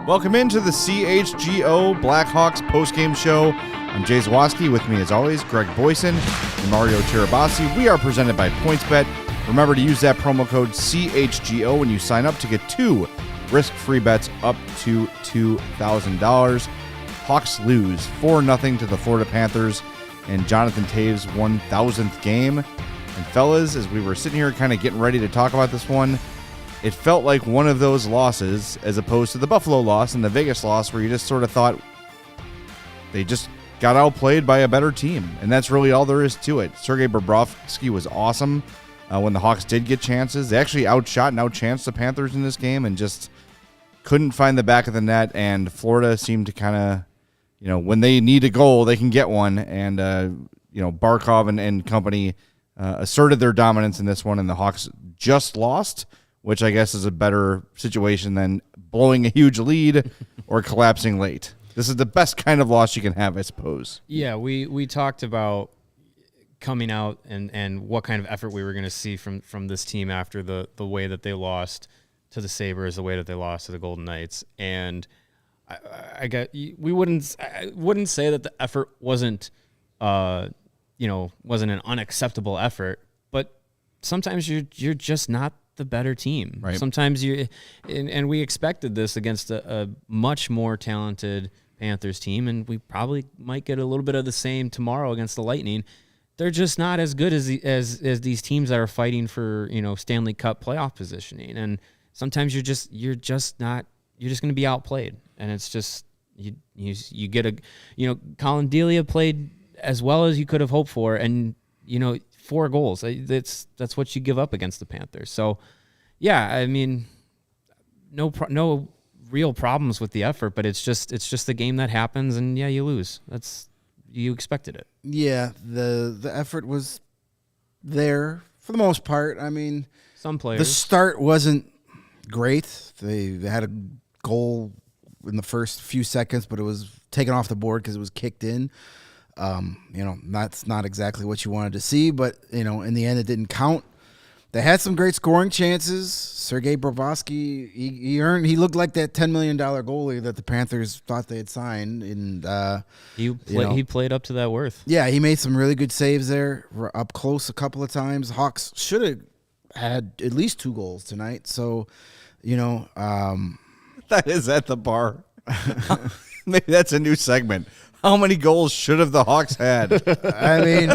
Welcome into the CHGO Blackhawks Postgame Show. I'm Jay Zawaski. With me, as always, Greg Boysen and Mario Tirabassi. We are presented by PointsBet. Remember to use that promo code CHGO when you sign up to get 2 risk-free bets up to $2,000. Hawks lose 4-0 to the Florida Panthers in Jonathan Toews' 1,000th game. And fellas, as we were sitting here kind of getting ready to talk about this one, it felt like one of those losses as opposed to the Buffalo loss and the Vegas loss where you just sort of thought they just got outplayed by a better team. And that's really all there is to it. Sergei Bobrovsky was awesome when the Hawks did get chances. They actually outshot and outchanced the Panthers in this game and just couldn't find the back of the net. And Florida seemed to kind of, when they need a goal, they can get one. And, Barkov and company asserted their dominance in this one, and the Hawks just lost, which I guess is a better situation than blowing a huge lead or collapsing late. This is the best kind of loss you can have, I suppose. Yeah, we talked about coming out and what kind of effort we were going to see from this team after the way that they lost to the Sabres, the way that they lost to the Golden Knights. And I wouldn't say that the effort wasn't an unacceptable effort, but sometimes you're just not the better team. Right. Sometimes and we expected this against a much more talented Panthers team, and we probably might get a little bit of the same tomorrow against the Lightning. They're just not as good as these teams that are fighting for Stanley Cup playoff positioning, and sometimes you're just going to be outplayed, and it's just you get Colin Delia played as well as you could have hoped for, and 4 goals. That's what you give up against the Panthers. So, yeah, I mean, no real problems with the effort, but it's just the game that happens, and yeah, you lose. You expected it. Yeah, the effort was there for the most part. I mean, some players. The start wasn't great. They had a goal in the first few seconds, but it was taken off the board because it was kicked in. That's not exactly what you wanted to see, but, in the end, it didn't count. They had some great scoring chances. Sergei Bobrovsky, he looked like that $10 million goalie that the Panthers thought they had signed. And he played up to that worth. Yeah, he made some really good saves there, up close a couple of times. Hawks should have had at least 2 goals tonight. So, that is at the bar. Maybe that's a new segment. How many goals should have the Hawks had? I mean,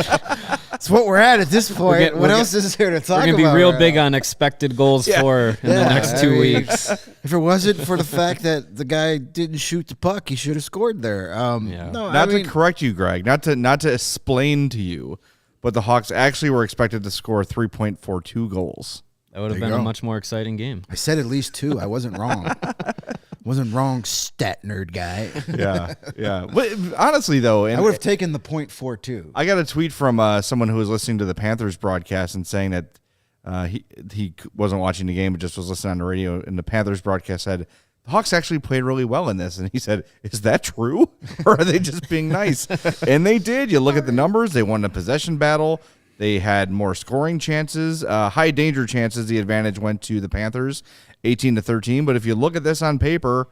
it's what we're at this point. What else is there to talk about? We're going to be real big on expected goals in the next 2 weeks. If it wasn't for the fact that the guy didn't shoot the puck, he should have scored there. To correct you, Greg, not to explain to you, but the Hawks actually were expected to score 3.42 goals. That would have been a much more exciting game. I said at least 2. I wasn't wrong. Wasn't wrong, stat nerd guy. Yeah. But honestly, though, I would have taken the .42. I got a tweet from someone who was listening to the Panthers broadcast and saying that he wasn't watching the game, but just was listening on the radio. And the Panthers broadcast said the Hawks actually played really well in this, and he said, "Is that true, or are they just being nice?" And they did. You look at the numbers; they won the possession battle. They had more scoring chances, high danger chances. The advantage went to the Panthers, 18-13. But if you look at this on paper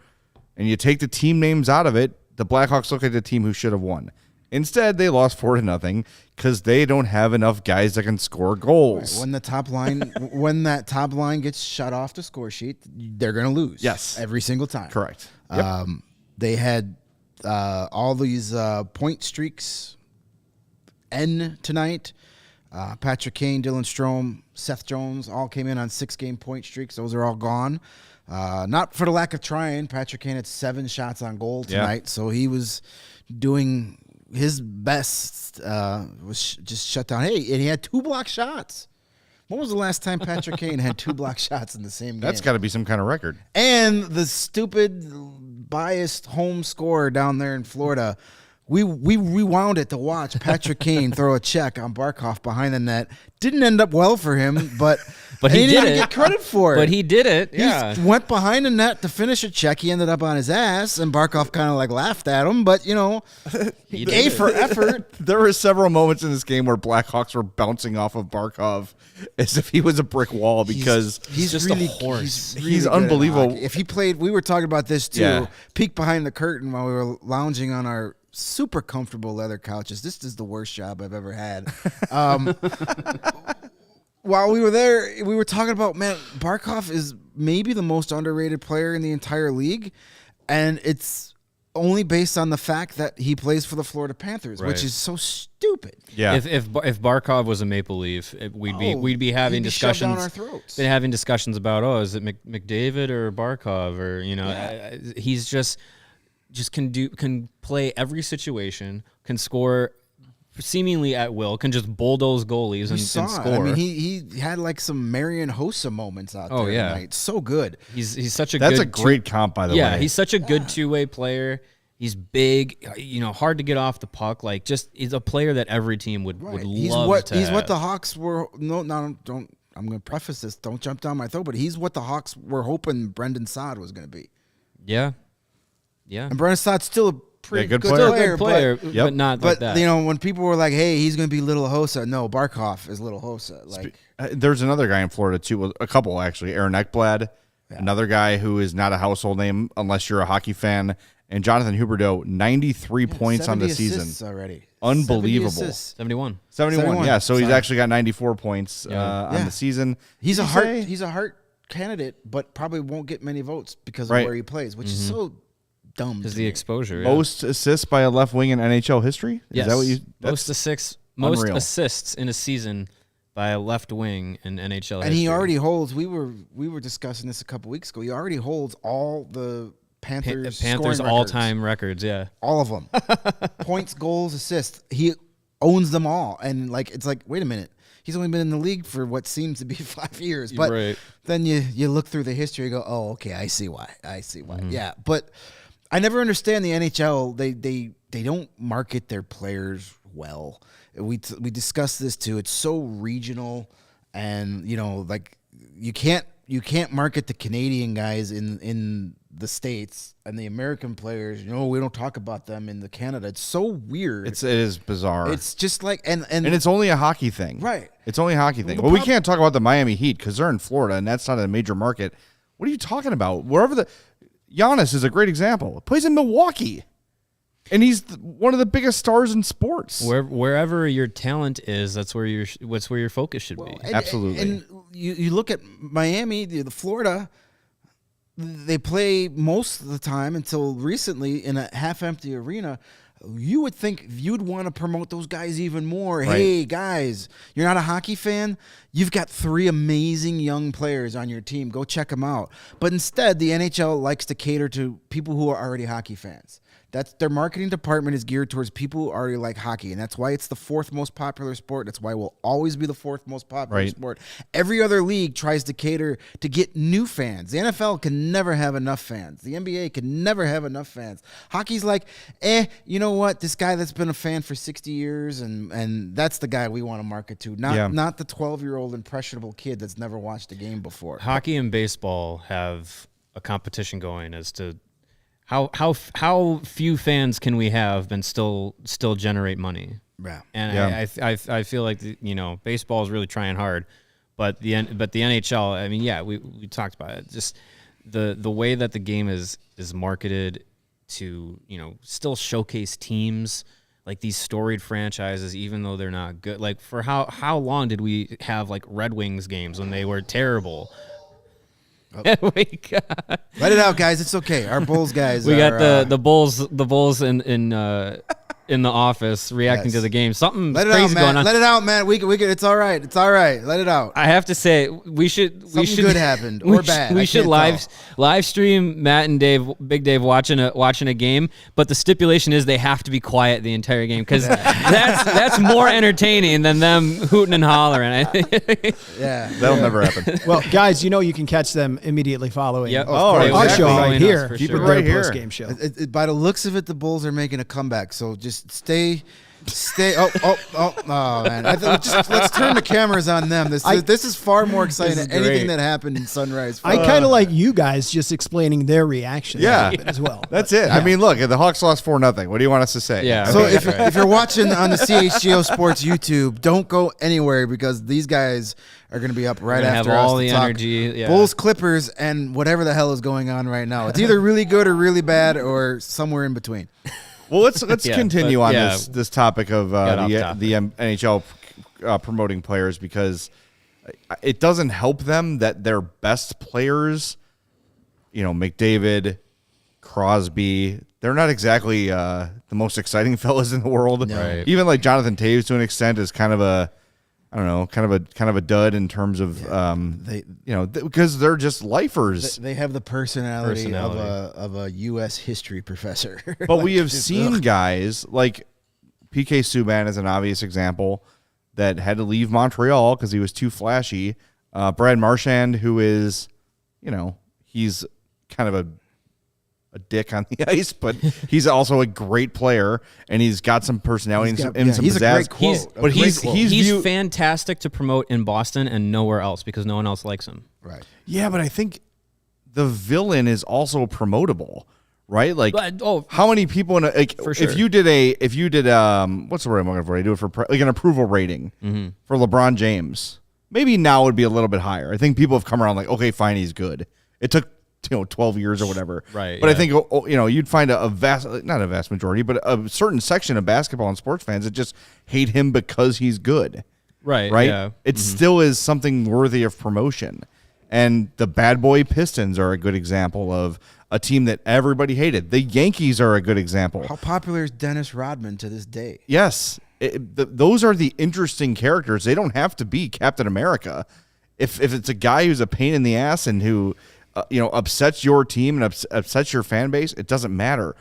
and you take the team names out of it, the Blackhawks look like the team who should have won. Instead, they lost 4-0 because they don't have enough guys that can score goals. When that top line gets shut off the score sheet, they're going to lose. Yes, every single time. Correct. Yep. They had all these point streaks end tonight. Patrick Kane, Dylan Strome, Seth Jones all came in on 6-game point streaks. Those are all gone. Not for the lack of trying. Patrick Kane had 7 shots on goal tonight, so he was doing his best. Was just shut down. Hey, and he had 2 block shots. When was the last time Patrick Kane had 2 block shots in the same game? That's got to be some kind of record. And the stupid biased home scorer down there in Florida We rewound it to watch Patrick Kane throw a check on Barkov behind the net. Didn't end up well for him, but he did didn't it. get credit for it. But he did it. Yeah. He went behind the net to finish a check. He ended up on his ass, and Barkov kind of like laughed at him. But A for effort. There were several moments in this game where Blackhawks were bouncing off of Barkov as if he was a brick wall because he's just really, a horse. He's really unbelievable. If he played, we were talking about this too. Yeah. Peek behind the curtain while we were lounging on our super comfortable leather couches. This is the worst job I've ever had. While we were there, we were talking about, man, Barkov is maybe the most underrated player in the entire league, and it's only based on the fact that he plays for the Florida Panthers, which is so stupid. Yeah. If Barkov was a Maple Leaf, we'd be having he'd be shoved discussions. down our throats. Been having discussions about, is it McDavid or Barkov, or he's just can play every situation, can score seemingly at will, can just bulldoze goalies and score. I mean, he had like some Marian Hossa moments out there tonight. So good. He's such a That's good a great comp, by the way. Yeah, he's such a good two-way player. He's big, hard to get off the puck. Like, just he's a player that every team would love to He's have. what the Hawks were. No, don't. I'm going to preface this. Don't jump down my throat. But he's what the Hawks were hoping Brendan Saad was going to be. Yeah. And Brendan Saad's still a pretty good good player. Still a good player, but, but not like that. when people were like, "Hey, he's going to be Little Hossa," no, Barkov is Little Hossa. Like, there's another guy in Florida too, a couple actually. Aaron Ekblad, another guy who is not a household name unless you're a hockey fan, and Jonathan Huberdeau, 93 points on the season already. Unbelievable. 71. 71. Yeah, so he's Sorry. actually got 94 points on the season. He's a Hart candidate, but probably won't get many votes because of where he plays, which is so dumb. Because the exposure. Most assists by a left wing in NHL history? Yes. Is that what you Most unreal. assists in a season by a left wing in NHL And history. he already holds. We were discussing this a couple weeks ago. He already holds all the Panthers scoring all-time records. Yeah, all of them. Points, goals, assists. He owns them all. And it's like, wait a minute. He's only been in the league for what seems to be 5 years. But then you look through the history and go, oh, okay, I see why. Yeah, but I never understand the NHL. They don't market their players well. We discussed this too. It's so regional, and you can't market the Canadian guys in the States and the American players. We don't talk about them in Canada. It's so weird. It is bizarre. It's just like and it's only a hockey thing, right? It's only a hockey thing. Well, we can't talk about the Miami Heat because they're in Florida and that's not a major market. What are you talking about? Giannis is a great example. He plays in Milwaukee, and he's one of the biggest stars in sports. Wherever your talent is, that's where your focus should be. Absolutely. And you look at Miami, the Florida. They play most of the time until recently in a half-empty arena. You would think you'd want to promote those guys even more. Right. Hey, guys, you're not a hockey fan? You've got 3 amazing young players on your team. Go check them out. But instead, the NHL likes to cater to people who are already hockey fans. That's their marketing department is geared towards people who already like hockey, and that's why it's the 4th most popular sport. That's why it will always be the 4th most popular sport. Every other league tries to cater to get new fans. The NFL can never have enough fans. The NBA can never have enough fans. Hockey's like, you know what? This guy that's been a fan for 60 years, and that's the guy we want to market to, not the 12-year-old impressionable kid that's never watched a game before. Hockey and baseball have a competition going as to how few fans can we have and still generate money? Yeah. And I feel like baseball is really trying hard, but the NHL. I mean, we talked about it. Just the way that the game is marketed to still showcase teams like these storied franchises, even though they're not good. Like for how long did we have like Red Wings games when they were terrible? Oh. Let it out, guys. It's okay. Our Bulls guys. We got the Bulls in the office reacting to the game. Something crazy going on. Let it out, man. We could. It's all right. It's all right. Let it out. I have to say, we should. Something good happened or bad. We should live stream Matt and Big Dave watching a game, but the stipulation is they have to be quiet the entire game because that's more entertaining than them hooting and hollering. I think. Yeah, that'll never happen. Well, guys, you can catch them immediately following our show right here. Keep it right here. Postgame show. By the looks of it, the Bulls are making a comeback. So just just stay. Oh man! Let's turn the cameras on them. This is far more exciting than anything that happened in Sunrise. I kind of like you guys just explaining their reaction. Yeah, as well. That's it. Yeah. I mean, look, the Hawks lost 4-0. What do you want us to say? Yeah. So if you're watching on the CHGO Sports YouTube, don't go anywhere because these guys are going to be up right after have us all to the talk energy. Yeah. Bulls, Clippers, and whatever the hell is going on right now. It's either really good or really bad or somewhere in between. Well, let's continue on this topic of the NHL promoting players, because it doesn't help them that their best players, McDavid, Crosby, they're not exactly the most exciting fellas in the world. No. Right. Even like Jonathan Toews to an extent is kind of a dud in terms of because they're just lifers. They have the personality. Of a U.S. history professor. But we have seen guys like PK Subban as an obvious example that had to leave Montreal because he was too flashy. Brad Marchand, who is, he's kind of a dick on the ice, but he's also a great player, and he's got some personality and some he's pizzazz. A great quote. But he's fantastic to promote in Boston and nowhere else because no one else likes him. Right. Yeah, but I think the villain is also promotable, right? Like, how many people in for sure. if you did what's the word I'm looking for? I do it for like an approval rating for LeBron James. Maybe now would be a little bit higher. I think people have come around like, okay, fine, he's good. It took 12 years or whatever. Right. But I think, you'd find not a vast majority, but a certain section of basketball and sports fans that just hate him because he's good. Right. Right. Yeah. It still is something worthy of promotion. And the bad boy Pistons are a good example of a team that everybody hated. The Yankees are a good example. How popular is Dennis Rodman to this day? Yes. Those are the interesting characters. They don't have to be Captain America. If it's a guy who's a pain in the ass and who upsets your team and upsets your fan base, it doesn't matter.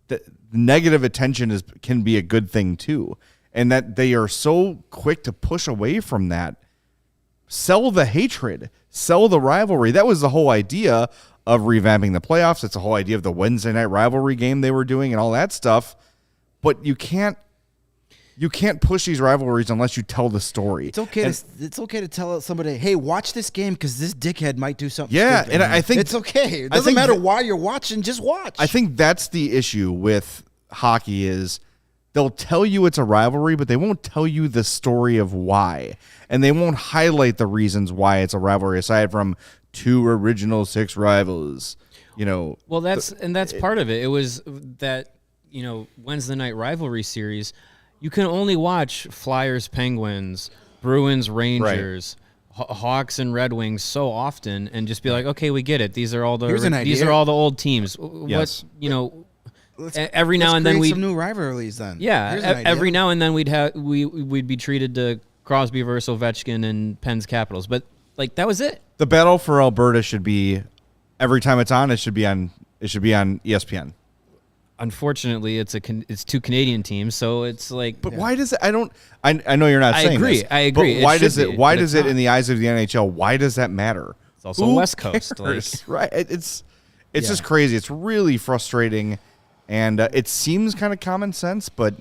The negative attention can be a good thing too. And that they are so quick to push away from that. Sell the hatred, sell the rivalry. That was the whole idea of revamping the playoffs. That's the whole idea of the Wednesday night rivalry game they were doing and all that stuff. But you can't push these rivalries unless you tell the story. It's okay to tell somebody, hey, watch this game because this dickhead might do something. Yeah, stupid. and I think it's okay. It doesn't matter why you're watching. Just watch. I think that's the issue with hockey is they'll tell you it's a rivalry, but they won't tell you the story of why, and they won't highlight the reasons why it's a rivalry aside from two original six rivals. Well, that's part of it. It was that Wednesday night rivalry series. You can only watch Flyers, Penguins, Bruins, Rangers, Hawks, and Red Wings so often, and just be like, okay, we get it. These are all the old teams. Yes. Every now and then we'd some new rivalries. Then every now and then we'd be treated to Crosby versus Ovechkin and Penn's Capitals, but like that was it. The battle for Alberta should be every time it's on. It should be on ESPN. Unfortunately, it's two Canadian teams, so it's like. But why does it? I know you're not saying this. I agree. But why does it? Why does it in the eyes of the NHL? Why does that matter? It's also West Coast, right? It's just crazy. It's really frustrating, and it seems kind of common sense, but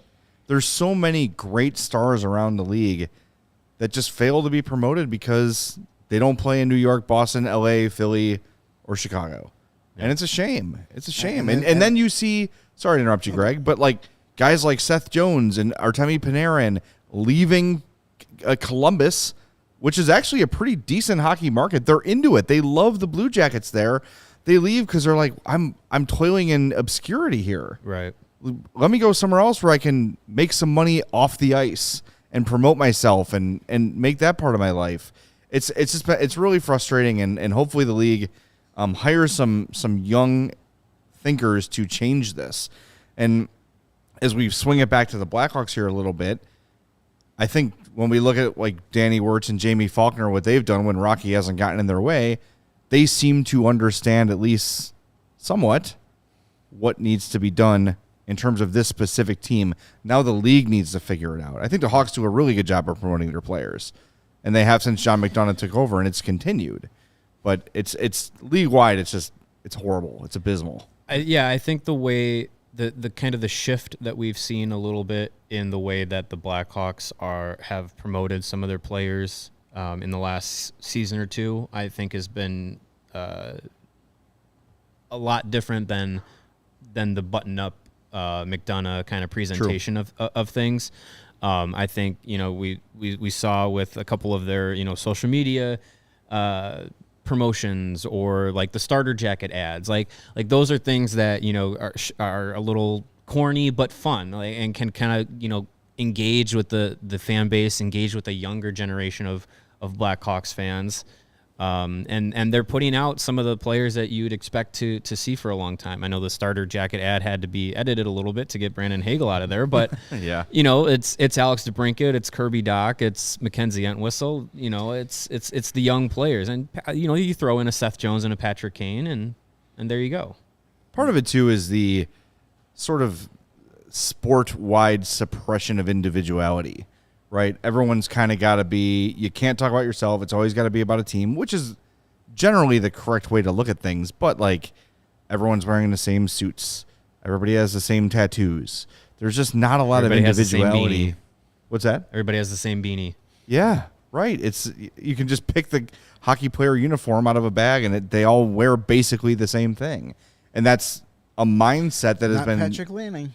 there's so many great stars around the league that just fail to be promoted because they don't play in New York, Boston, LA, Philly, or Chicago. Yeah. And it's a shame. It's a shame. And then you see, sorry to interrupt you, Greg, but like guys like Seth Jones and Artemi Panarin leaving Columbus, which is actually a pretty decent hockey market. They're into it. They love the Blue Jackets there. They leave because they're like, I'm toiling in obscurity here. Right. Let me go somewhere else where I can make some money off the ice and promote myself and make that part of my life. It's really frustrating, and hopefully the league hire some young thinkers to change this. And as we swing it back to the Blackhawks here a little bit, I think when we look at like Danny Wirtz and Jamie Faulkner, what they've done when Rocky hasn't gotten in their way, they seem to understand at least somewhat what needs to be done in terms of this specific team. Now the league needs to figure it out. I think the Hawks do a really good job of promoting their players, and they have since John McDonough took over, and it's continued. But it's league-wide, it's horrible. It's abysmal. I think the way the kind of the shift that we've seen a little bit in the way that the Blackhawks have promoted some of their players in the last season or two, I think has been a lot different than the button-up McDonough kind of presentation of things. I think, we saw with a couple of their, social media promotions or like the starter jacket ads, like those are things that, are a little corny but fun, and can kind of, engage with the fan base, engage with the younger generation of Blackhawks fans. And they're putting out some of the players that you'd expect to see for a long time. I know the starter jacket ad had to be edited a little bit to get Brandon Hagel out of there, but yeah, it's Alex DeBrincat, it's Kirby Doc, it's Mackenzie Entwistle. It's the young players, and you throw in a Seth Jones and a Patrick Kane, and there you go. Part of it too is the sort of sport-wide suppression of individuality. Right? Everyone's kind of got to be, you can't talk about yourself. It's always got to be about a team, which is generally the correct way to look at things. But, like, everyone's wearing the same suits. Everybody has the same tattoos. There's just not a lot Everybody of individuality. has the same beanie. What's that? Everybody has the same beanie. Yeah, right. You can just pick the hockey player uniform out of a bag, and they all wear basically the same thing. And that's a mindset that has Not been... Patrick Lanning.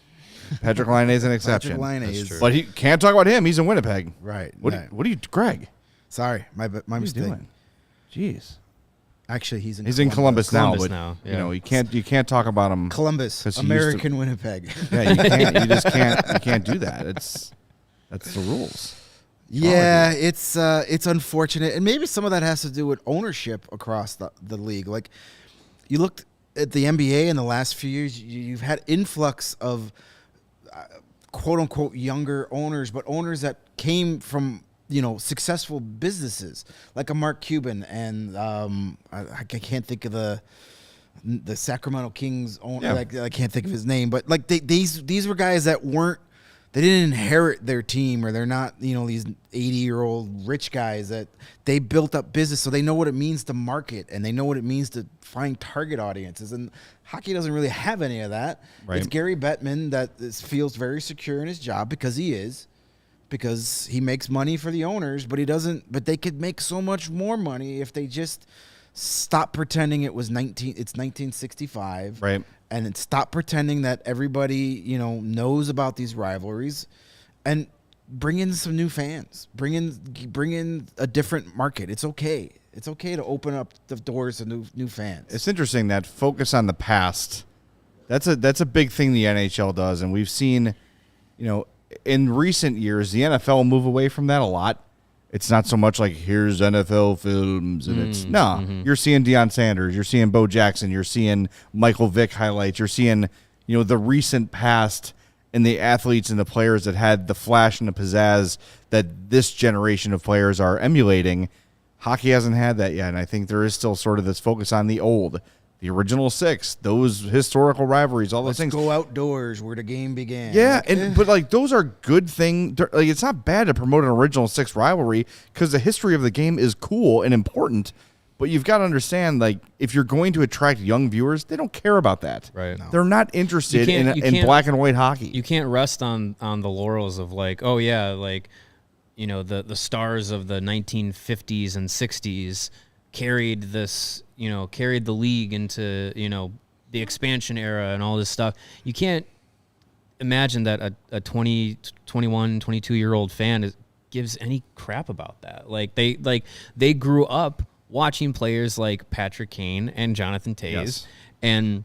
Patrick Laine is an exception. Patrick Laine That's is true. But he can't talk about him. He's in Winnipeg. right. What right. are you, Greg? Sorry, my What are you mistake. doing? Jeez. Actually, he's in In Columbus now, Columbus but now, yeah. you can't talk about him. Columbus, 'Cause he used to- American Winnipeg. Yeah, you just can't do that. That's the rules. Yeah, it's unfortunate, and maybe some of that has to do with ownership across the league. Like, you looked at the NBA in the last few years, you've had influx of quote unquote younger owners, but owners that came from successful businesses, like a Mark Cuban and I can't think of the Sacramento Kings owner. Yeah. Like, I can't think of his name, but like these were guys that they didn't inherit their team, or they're not, these 80-year-old rich guys that they built up business. So they know what it means to market, and they know what it means to find target audiences. And hockey doesn't really have any of that. Right. It's Gary Bettman that feels very secure in his job because he makes money for the owners, but they could make so much more money if they just stop pretending it's 1965. Right. And then stop pretending that everybody, knows about these rivalries, and bring in some new fans. Bring in a different market. It's okay. It's okay to open up the doors to new fans. It's interesting that focus on the past. That's a big thing the NHL does, and we've seen, in recent years, the NFL move away from that a lot. It's not so much like here's NFL films, and you're seeing Deion Sanders, you're seeing Bo Jackson, you're seeing Michael Vick highlights, you're seeing the recent past and the athletes and the players that had the flash and the pizzazz that this generation of players are emulating. Hockey hasn't had that yet, and I think there is still sort of this focus on the old. The original six, those historical rivalries, all those things. Go outdoors where the game began. Yeah, but those are good things. Like, it's not bad to promote an original six rivalry because the history of the game is cool and important. But you've got to understand, like, if you're going to attract young viewers, they don't care about that. Right. No. They're not interested You in black and white hockey. You can't rest on the laurels of like, oh yeah, like, the stars of the 1950s and 60s carried the league into, the expansion era and all this stuff. You can't imagine that a 20, 21, 22-year-old fan gives any crap about that. Like, they grew up watching players like Patrick Kane and Jonathan Toews and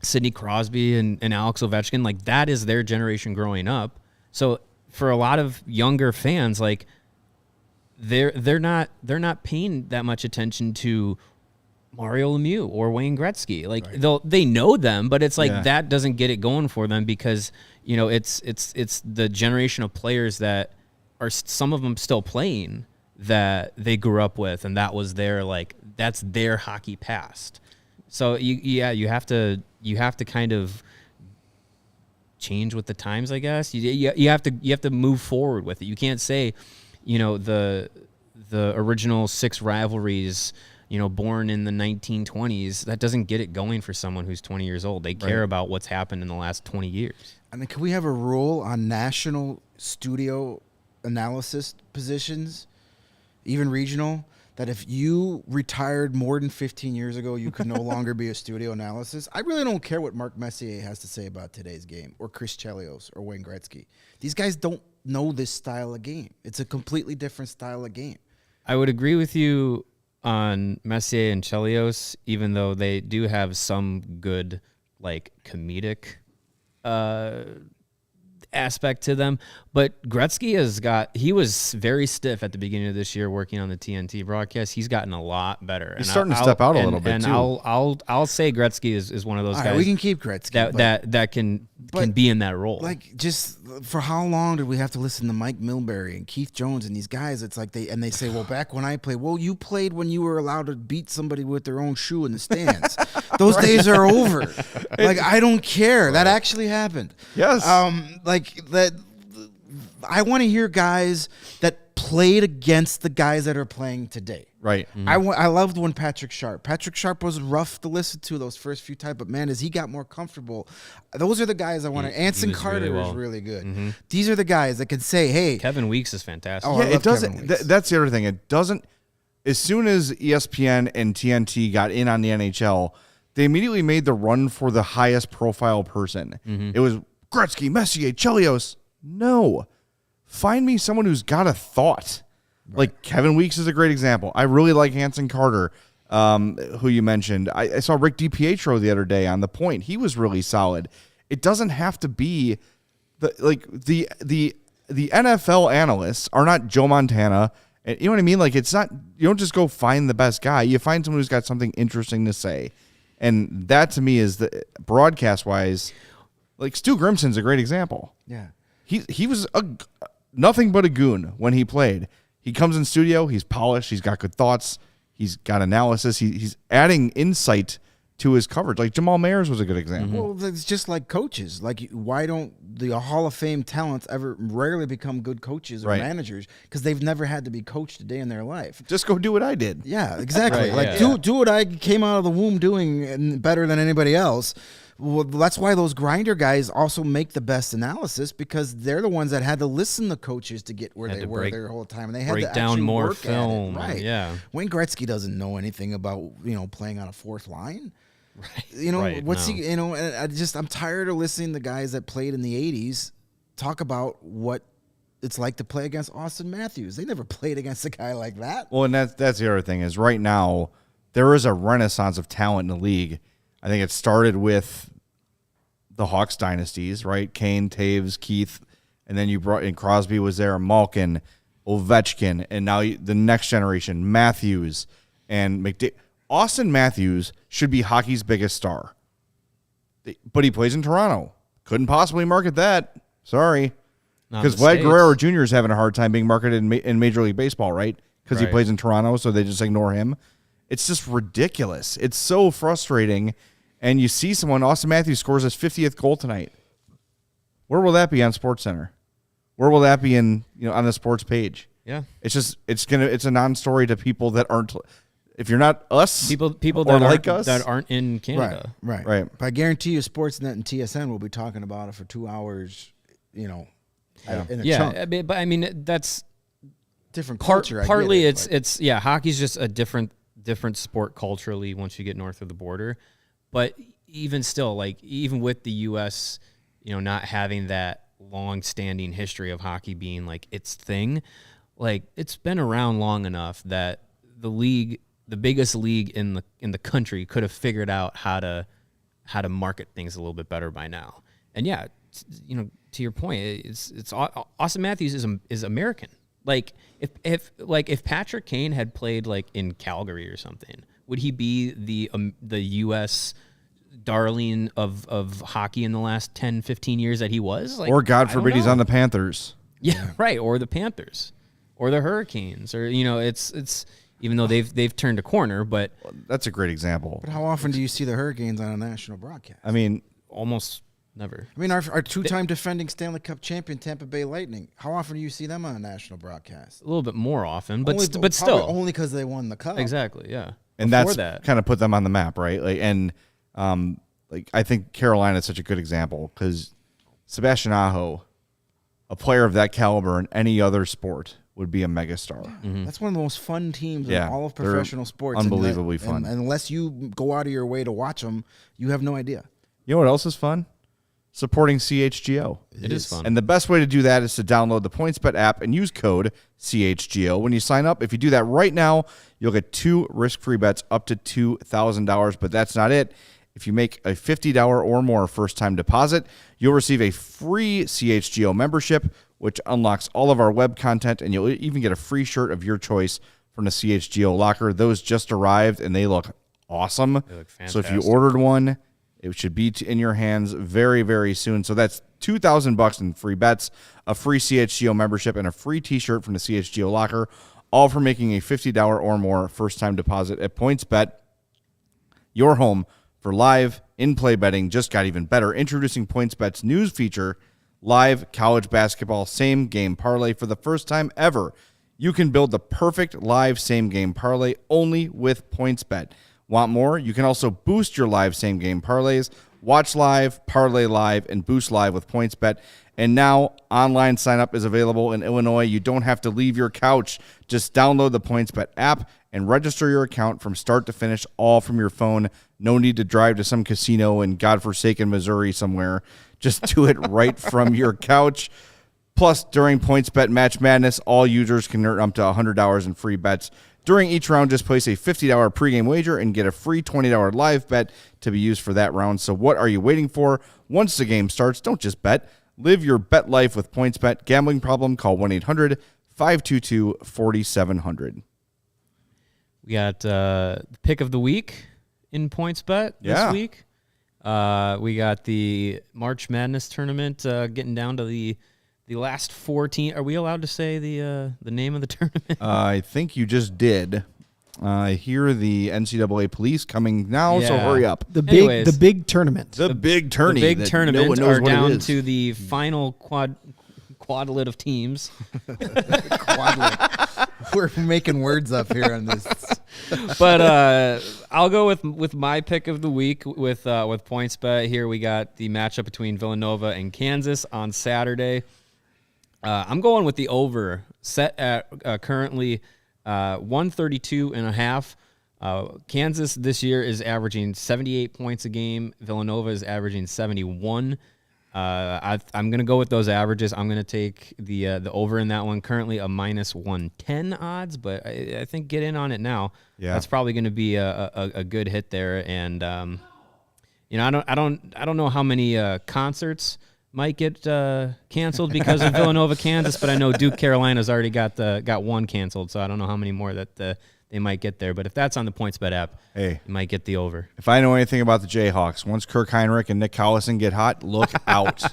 Sidney Crosby and Alex Ovechkin. Like, that is their generation growing up. So for a lot of younger fans, like, they're not paying that much attention to Mario Lemieux or Wayne Gretzky. Like, they know them, but it's like that doesn't get it going for them because it's the generation of players that are, some of them still playing, that they grew up with, and that was that's their hockey past. So you have to kind of change with the times, I guess. You have to move forward with it. You can't say, the original six rivalries, born in the 1920s. That doesn't get it going for someone who's 20 years old. They care about what's happened in the last 20 years. I mean, can we have a rule on national studio analysis positions, even regional, that if you retired more than 15 years ago, you could no longer be a studio analysis? I really don't care what Mark Messier has to say about today's game, or Chris Chelios, or Wayne Gretzky. These guys don't know this style of game. It's a completely different style of game. I would agree with you on Messier and Chelios, even though they do have some good, like, comedic aspect to them. But Gretzky he was very stiff at the beginning of this year working on the TNT broadcast. He's gotten a lot better. He's starting to step out a little bit, and too. I'll say Gretzky is one of those All guys. right, we can keep Gretzky. That can be in that role. Like, just for how long did we have to listen to Mike Milbury and Keith Jones and these guys? It's like they say, well, back when I played, well, you played when you were allowed to beat somebody with their own shoe in the stands. Those days are over. Like, I don't care. That actually happened. Yes. Like that. I want to hear guys that played against the guys that are playing today. Right. Mm-hmm. I loved when Patrick Sharp was rough to listen to those first few times, but man, as he got more comfortable, those are the guys I want to. Anson Carter is really good. Mm-hmm. These are the guys that can say, "Hey, Kevin Weeks is fantastic." Oh, Yeah, I love it doesn't. Kevin Weeks. That's the other thing. It doesn't. As soon as ESPN and TNT got in on the NHL, they immediately made the run for the highest profile person. It was Gretzky, Messier, Chelios. No, find me someone who's got a thought. Like Kevin Weeks is a great example. I really like Anson Carter, who you mentioned. I saw Rick DiPietro the other day on The Point. He was really solid. It doesn't have to be the NFL analysts are not Joe Montana. And you know what I mean? Like, it's not, you don't just go find the best guy. You find someone who's got something interesting to say. And that to me is the broadcast wise, like Stu Grimson's a great example. Yeah. He was nothing but a goon when he played. He comes in studio, he's polished, he's got good thoughts, he's got analysis, he's adding insight to his coverage. Like Jamal Mayers was a good example. Well, it's just like coaches. Like, why don't the Hall of Fame talents rarely become good coaches or managers? Because they've never had to be coached a day in their life. Just go do what I did. Yeah, exactly. Right, Do what I came out of the womb doing better than anybody else. Well, that's why those grinder guys also make the best analysis, because they're the ones that had to listen to coaches to get where they were their whole time, and they had break to down actually more work film. At it. Right? Yeah. Wayne Gretzky doesn't know anything about playing on a fourth line. Right. Right, What's no. he? And I'm tired of listening to guys that played in the '80s talk about what it's like to play against Austin Matthews. They never played against a guy like that. Well, and that's the other thing is right now there is a renaissance of talent in the league. I think it started with the Hawks dynasties, right? Kane, Toews, Keith, and then you brought in Crosby was there, Malkin, Ovechkin, and now the next generation, Matthews and McDavid. Austin Matthews should be hockey's biggest star, but he plays in Toronto. Couldn't possibly market that. Sorry. Because Vlad Guerrero Jr. is having a hard time being marketed in Major League Baseball, right? Because he plays in Toronto, so they just ignore him. It's just ridiculous. It's so frustrating. And you see someone, Austin Matthews scores his 50th goal tonight. Where will that be on SportsCenter? Where will that be on the sports page? Yeah. It's a non-story to people that aren't. If you're not us, People or that like aren't, us, that aren't in Canada. Right. But I guarantee you, Sportsnet and TSN will be talking about it for 2 hours. In a chunk. But I mean that's Different culture. Partly it's hockey's just a different sport culturally once you get north of the border. But even still, like even with the U.S., not having that long-standing history of hockey being like its thing, like it's been around long enough that the league, the biggest league in the country, could have figured out how to market things a little bit better by now. And yeah, to your point, it's Austin Matthews is American. Like if Patrick Kane had played like in Calgary or something, would he be the U.S. darling of hockey in the last 10, 15 years that he was? Like, or God forbid he's on the Panthers. Yeah, right. Or the Panthers, or the Hurricanes, or it's even though they've turned a corner, but That's a great example. But how often do you see the Hurricanes on a national broadcast? I mean, almost never. I mean, our two-time defending Stanley Cup champion Tampa Bay Lightning. How often do you see them on a national broadcast? A little bit more often, but Only- but still, probably only because they won the cup. exactly, yeah. And before that's kind of put them on the map, right? Like I think Carolina is such a good example because Sebastian Aho, a player of that caliber in any other sport, would be a megastar. That's one of the most fun teams Yeah, in all of they're professional sports. unbelievably fun. And unless you go out of your way to watch them, you have no idea. You know what else is fun? Supporting CHGO. It is fun. And the best way to do that is to download the PointsBet app and use code CHGO when you sign up. If you do that right now, you'll get 2 risk-free bets up to $2,000. But that's not it. If you make a $50 or more first-time deposit, you'll receive a free CHGO membership, which unlocks all of our web content, and you'll even get a free shirt of your choice from the CHGO locker. Those just arrived, and they look awesome. They look So if you fantastic. ordered one, it should be in your hands very, very soon. So that's $2,000 in free bets, a free CHGO membership, and a free T-shirt from the CHGO locker, all for making a $50 or more first-time deposit at PointsBet. Your home for live in-play betting just got even better. Introducing PointsBet's news feature, live college basketball same-game parlay. For the first time ever, you can build the perfect live same-game parlay only with PointsBet. Want more? You can also boost your live same-game parlays. Watch live, parlay live, and boost live with PointsBet. And now, online sign-up is available in Illinois. You don't have to leave your couch. Just download the PointsBet app and register your account from start to finish, all from your phone. No need to drive to some casino in godforsaken Missouri somewhere. Just do it right from your couch. Plus, during PointsBet Match Madness, all users can earn up to $100 in free bets. During each round, just place a $50 pregame wager and get a free $20 live bet to be used for that round. So what are you waiting for? Once the game starts, don't just bet. Live your bet life with PointsBet. Gambling problem? Call 1-800-522-4700. We got the pick of the week in PointsBet Yeah. this week. We got the March Madness tournament getting down to the last 14. Are we allowed to say the name of the tournament? I think you just did. I hear the NCAA police coming now, so Yeah. hurry up. The Anyways. big tournament. The big tourney. The big that tournament no one knows are what it down is. to the final quadlet of teams. Quadlet. We're making words up here on this. But I'll go with my pick of the week with PointsBet. Here we got the matchup between Villanova and Kansas on Saturday. I'm going with the over, set at currently 132.5. Kansas this year is averaging 78 points a game. Villanova is averaging 71. I'm going to go with those averages. I'm going to take the over in that one. Currently a minus 110 odds, but I think get in on it now. Yeah. That's probably going to be a good hit there. And I don't know how many concerts might get canceled because of Villanova, Kansas, but I know Duke, Carolina's already got one canceled, so I don't know how many more that they might get there. But if that's on the PointsBet app, Hey. you might get the over. If I know anything about the Jayhawks, once Kirk Heinrich and Nick Collison get hot, look out.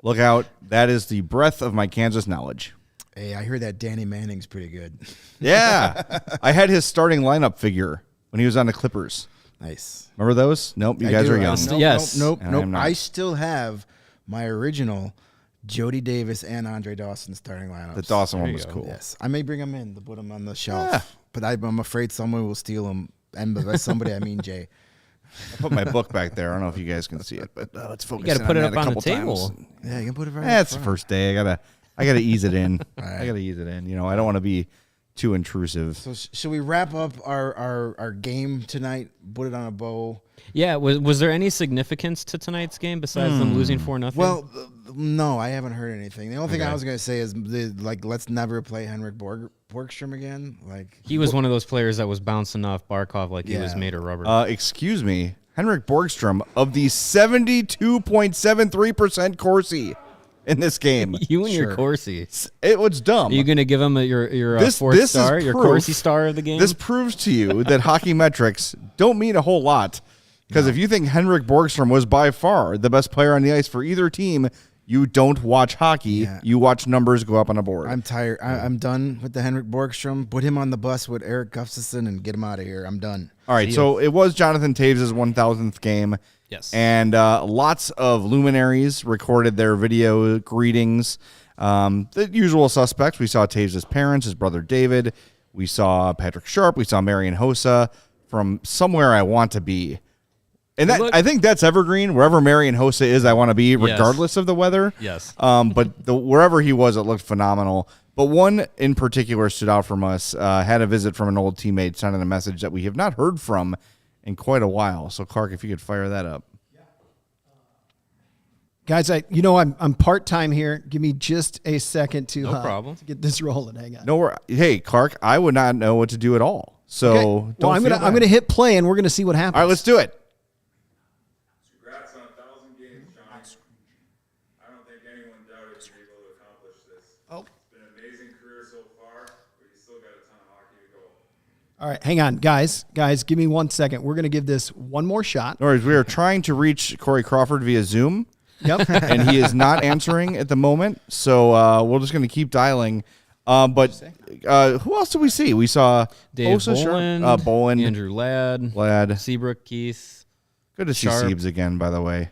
Look out. That is the breadth of my Kansas knowledge. Hey, I hear that Danny Manning's pretty good. Yeah. I had his starting lineup figure when he was on the Clippers. Nice. Remember those? Nope, you I guys do. are young. Nope. Yes. Nope. And I'm Nope. not. I still have my original Jody Davis and Andre Dawson starting lineups. The Dawson one you was go. cool. Yes. I may bring them in to put them on the shelf. Yeah. But I'm afraid someone will steal them. And by somebody, I mean Jay. I put my book back there. I don't know if you guys can see it, but let's focus. You got to put it up on the couple table. times. Yeah, you can put it right It's the up front. first day. I gotta ease it in. right. I gotta ease it in. You know, I don't want to be too intrusive. So should we wrap up our game tonight? Put it on a bow. Yeah, was there any significance to tonight's game besides them losing 4-0? Well, no, I haven't heard anything. The only thing I was gonna say is let's never play Henrik Borgstrom again. Like he was one of those players that was bouncing off Barkov like he was Yeah. made of rubber. Excuse me, Henrik Borgstrom of the 72.73% Corsi in this game. You and your sure. Corsi. It was dumb. Are you going to give him your This- fourth this is star, your proof. Corsi star of the game? This proves to you that hockey metrics don't mean a whole lot. Because if you think Henrik Borgstrom was by far the best player on the ice for either team, you don't watch hockey. Yeah. You watch numbers go up on a board. I'm tired. I'm done with the Henrik Borgstrom. Put him on the bus with Eric Gustafsson and get him out of here. I'm done. All right, so it was Jonathan Toews' 1,000th game. Yes. And lots of luminaries recorded their video greetings. The usual suspects. We saw Toews' parents, his brother David. We saw Patrick Sharp. We saw Marian Hossa. from somewhere I want to be. And that, Look- I think that's evergreen. Wherever Marian Hossa is, I want to be, regardless of the weather. Yes. But wherever he was, it looked phenomenal. But one in particular stood out from us. Had a visit from an old teammate sending a message that we have not heard from in quite a while. So, Clark, if you could fire that up. Guys, I'm part-time here. Give me just a second to, No problem. to get this rolling. Hang on. No, hey, Clark, I would not know what to do at all. So, Okay. don't Well, I'm feel gonna bad. hit play and we're gonna see what happens. All right, let's do it. Congrats on 1,000 games, Johnny. I don't think anyone doubted you'd be able to accomplish this. Oh. It's been an amazing career so far, but you still got a ton of hockey to go. All right, hang on, guys. Guys, give me 1 second. We're gonna give this one more shot. No worries. We are trying to reach Corey Crawford via Zoom, Yep. and he is not answering at the moment. So we're just going to keep dialing. But who else did we see? We saw Dave Hossa, Boland, Boland, Andrew Ladd, Seabrook, Keith. Good to see Sharp. Siebes again, by the way.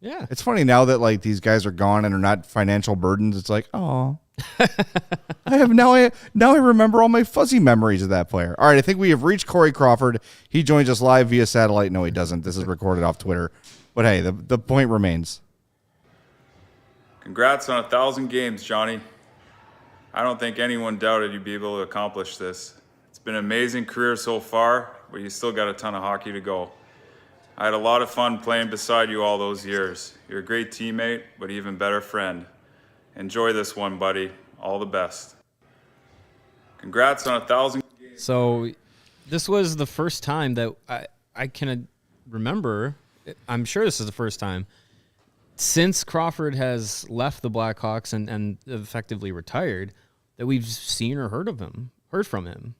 Yeah. It's funny now that like these guys are gone and are not financial burdens. It's like, oh, I remember all my fuzzy memories of that player. All right, I think we have reached Corey Crawford. He joins us live via satellite. No, he doesn't. This is recorded off Twitter. But hey, the point remains. Congrats on 1,000 games, Johnny. I don't think anyone doubted you'd be able to accomplish this. It's been an amazing career so far, but you still got a ton of hockey to go. I had a lot of fun playing beside you all those years. You're a great teammate, but even better friend. Enjoy this one, buddy. All the best. Congrats on 1,000 games. So this was the first time that I can remember. I'm sure this is the first time since Crawford has left the Blackhawks and effectively retired that we've seen or heard from him.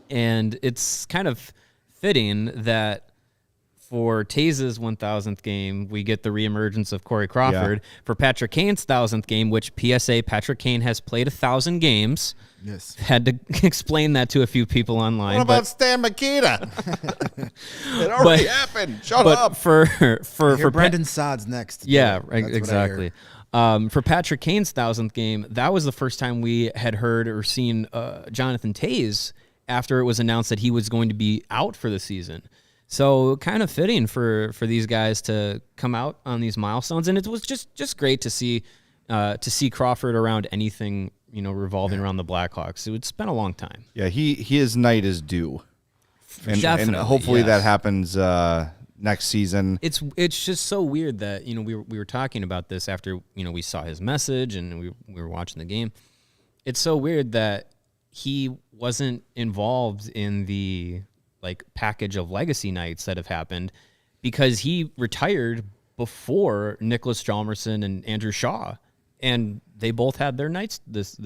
And it's kind of fitting that for Toews' 1,000th game, we get the reemergence of Corey Crawford. Yeah. For Patrick Kane's 1,000th game, which PSA, Patrick Kane has played 1,000 games. Yes. Had to explain that to a few people online. What about Stan Mikita? It already happened. Shut up. for Brendan Saad's next. yeah, That's what I hear. exactly. For Patrick Kane's 1,000th game, that was the first time we had heard or seen Jonathan Toews after it was announced that he was going to be out for the season. So kind of fitting for these guys to come out on these milestones, and it was just great to see Crawford around anything revolving around the Blackhawks. It's been a long time. Yeah, his night is due, and Definitely, hopefully yes. that happens next season. It's just so weird that we were talking about this after we saw his message and we were watching the game. It's so weird that he wasn't involved in the package of legacy nights that have happened because he retired before Nicholas Hjalmarsson and Andrew Shaw, and they both had their nights this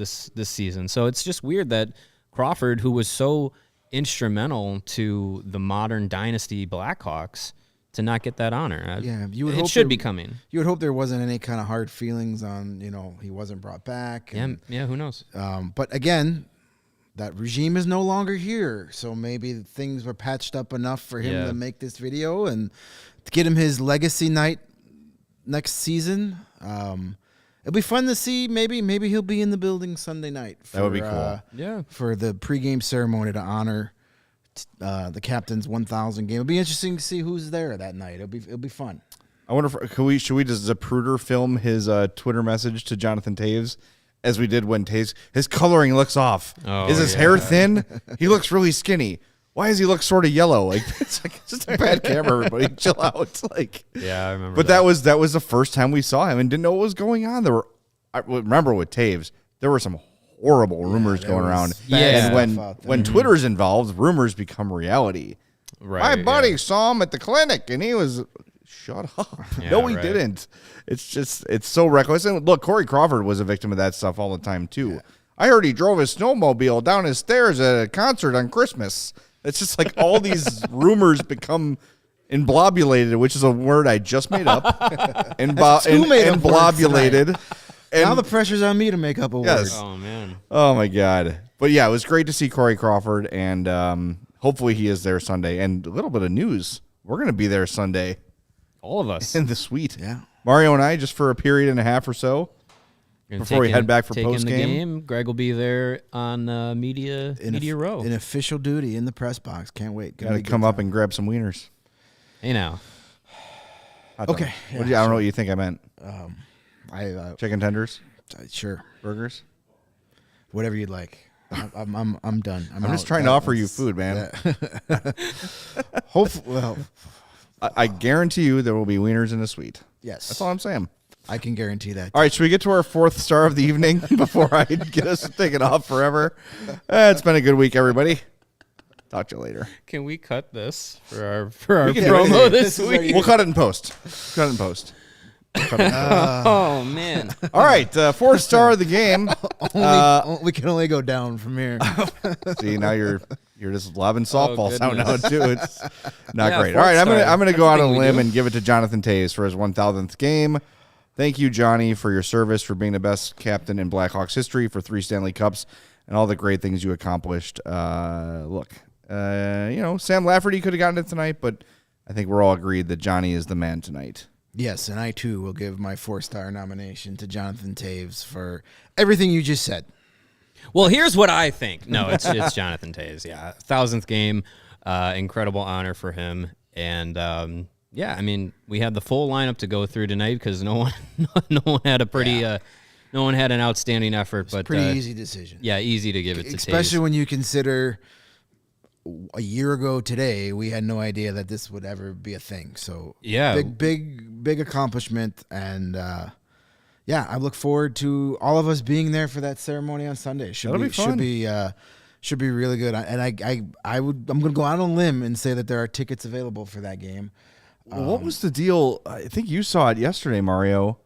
season. So it's just weird that Crawford, who was so instrumental to the modern dynasty Blackhawks, to not get that honor. Yeah, you would it hope should there- be coming. You would hope there wasn't any kind of hard feelings on, he wasn't brought back. And, Yeah, who knows? but again, that regime is no longer here, so maybe things were patched up enough for him Yeah. to make this video and to get him his legacy night next season. It'll be fun to see. Maybe he'll be in the building Sunday night. That would be cool. Yeah. For the pregame ceremony to honor the captain's 1,000 game. It'll be interesting to see who's there that night. It'll be fun. I wonder if should we just Zapruder film his Twitter message to Jonathan Toews as we did when Toews his coloring looks off. Oh, Is his hair thin? He looks really skinny. Why does he look sort of yellow? It's just a bad camera. Everybody, chill out. Yeah, I remember. But that was the first time we saw him and didn't know what was going on. I remember with Toews, there were some horrible rumors there going was around. bad And stuff out there. when Twitter's involved, rumors become reality. right. My buddy yeah. saw him at the clinic, and he was, shut up. Yeah, No, he right. didn't. It's so reckless. And look, Corey Crawford was a victim of that stuff all the time, too. Yeah. I heard he drove his snowmobile down his stairs at a concert on Christmas. It's just like all these rumors become emblobulated, which is a word I just made up. Emblobulated. Now the pressure's on me to make up a Yes. word. Oh man. Oh my God! But yeah, it was great to see Corey Crawford, and hopefully he is there Sunday. And a little bit of news: we're going to be there Sunday All of us. in the suite. Yeah. Mario and I, just for a period and a half or so. before we head back for taking post the game. game. Greg will be there on media row. In official duty in the press box. Can't wait. Got to come up and grab some wieners. Hey now. Okay. I don't know what you think I meant. Chicken tenders, Sure. burgers. Whatever you'd like. I'm done. I'm just trying to offer you food, man. Hopefully, well, I guarantee you there will be wieners in the suite. yes. That's all I'm saying. I can guarantee that. All right, should we get to our fourth star of the evening before I get us taken off forever? It's been a good week, everybody. Talk to you later. Can we cut this for our We can do promo it. this week? We'll cut it in post. Oh man! All right, fourth star of the game. We can only go down from here. See, now you're just lobbing softballs out now goodness. too. It's not Yeah, great. All right, fourth I'm star. gonna go That's out a on a thing we limb do. and give it to Jonathan Toews for his 1,000th game. Thank you, Johnny, for your service, for being the best captain in Blackhawks history, for 3 Stanley Cups, and all the great things you accomplished. Look, Sam Lafferty could have gotten it tonight, but I think we're all agreed that Johnny is the man tonight. Yes, and I too will give my 4-star nomination to Jonathan Toews for everything you just said. Well, here's what I think. No, it's Jonathan Toews. Yeah, 1,000th game, incredible honor for him, and yeah, I mean, we had the full lineup to go through tonight because no one had a pretty, no one had an outstanding effort. But Pretty easy decision. Yeah, easy to give it to Especially Toews. when you consider a year ago today, we had no idea that this would ever be a thing. So Yeah. big accomplishment, and I look forward to all of us being there for that ceremony on Sunday. That'll be fun. Should be really good. And I'm going to go out on a limb and say that there are tickets available for that game. Well, what was the deal? I think you saw it yesterday, Mario.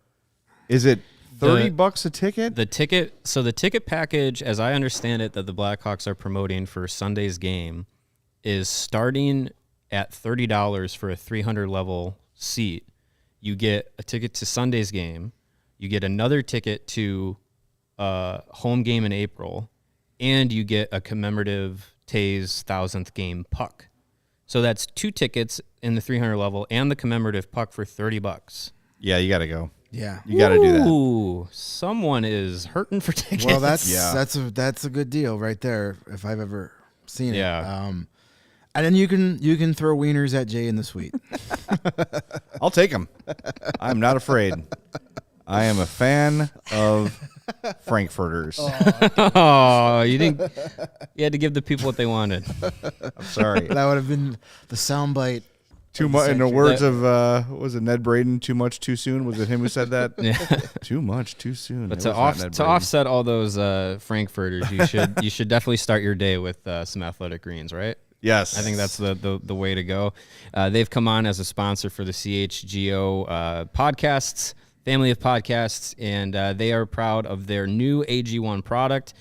Is it $30 a ticket? The ticket package, as I understand it, that the Blackhawks are promoting for Sunday's game is starting at $30 for a 300 level seat. You get a ticket to Sunday's game. You get another ticket to a home game in April, and you get a commemorative Toews 1,000th game puck. So that's 2 tickets in the 300 level and the commemorative puck for $30. Yeah, you got to go. Yeah. You got to do that. Ooh, someone is hurting for tickets. Well, that's a good deal right there if I've ever seen it. Yeah. And then you can throw wieners at Jay in the suite. I'll take them. I'm not afraid. I am a fan of Frankfurters. Oh, you had to give the people what they wanted. I'm sorry. That would have been the soundbite. Too much. In the words of what was it, Ned Braden? Too much, too soon. Was it him who said that? Yeah. Too much, too soon. But It to was not Ned Braden. offset all those Frankfurters, you should definitely start your day with some Athletic Greens, right? Yes, I think that's the way to go. They've come on as a sponsor for the CHGO podcasts, family of podcasts, and they are proud of their new AG1 product.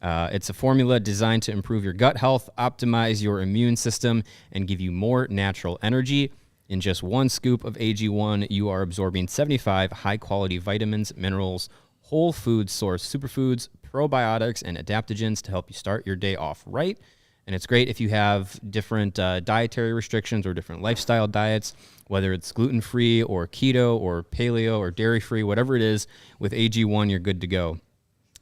It's a formula designed to improve your gut health, optimize your immune system, and give you more natural energy. In just 1 scoop of AG1, you are absorbing 75 high-quality vitamins, minerals, whole food source superfoods, probiotics, and adaptogens to help you start your day off right. And it's great if you have different dietary restrictions or different lifestyle diets, whether it's gluten-free or keto or paleo or dairy-free, whatever it is, with AG1, you're good to go.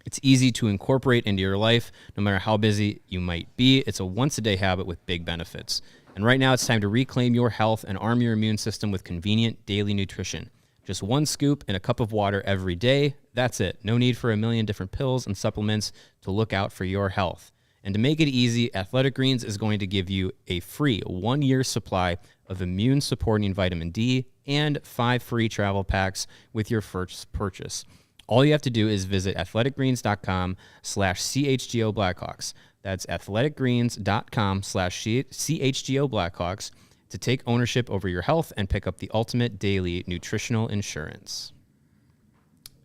It's easy to incorporate into your life, no matter how busy you might be. It's a once-a-day habit with big benefits. And right now, it's time to reclaim your health and arm your immune system with convenient daily nutrition. Just 1 scoop in a cup of water every day. That's it. No need for a million different pills and supplements to look out for your health. And to make it easy, Athletic Greens is going to give you a free 1-year supply of immune-supporting vitamin D and 5 free travel packs with your first purchase. All you have to do is visit athleticgreens.com/CHGO Blackhawks. That's athleticgreens.com/CHGO Blackhawks to take ownership over your health and pick up the ultimate daily nutritional insurance.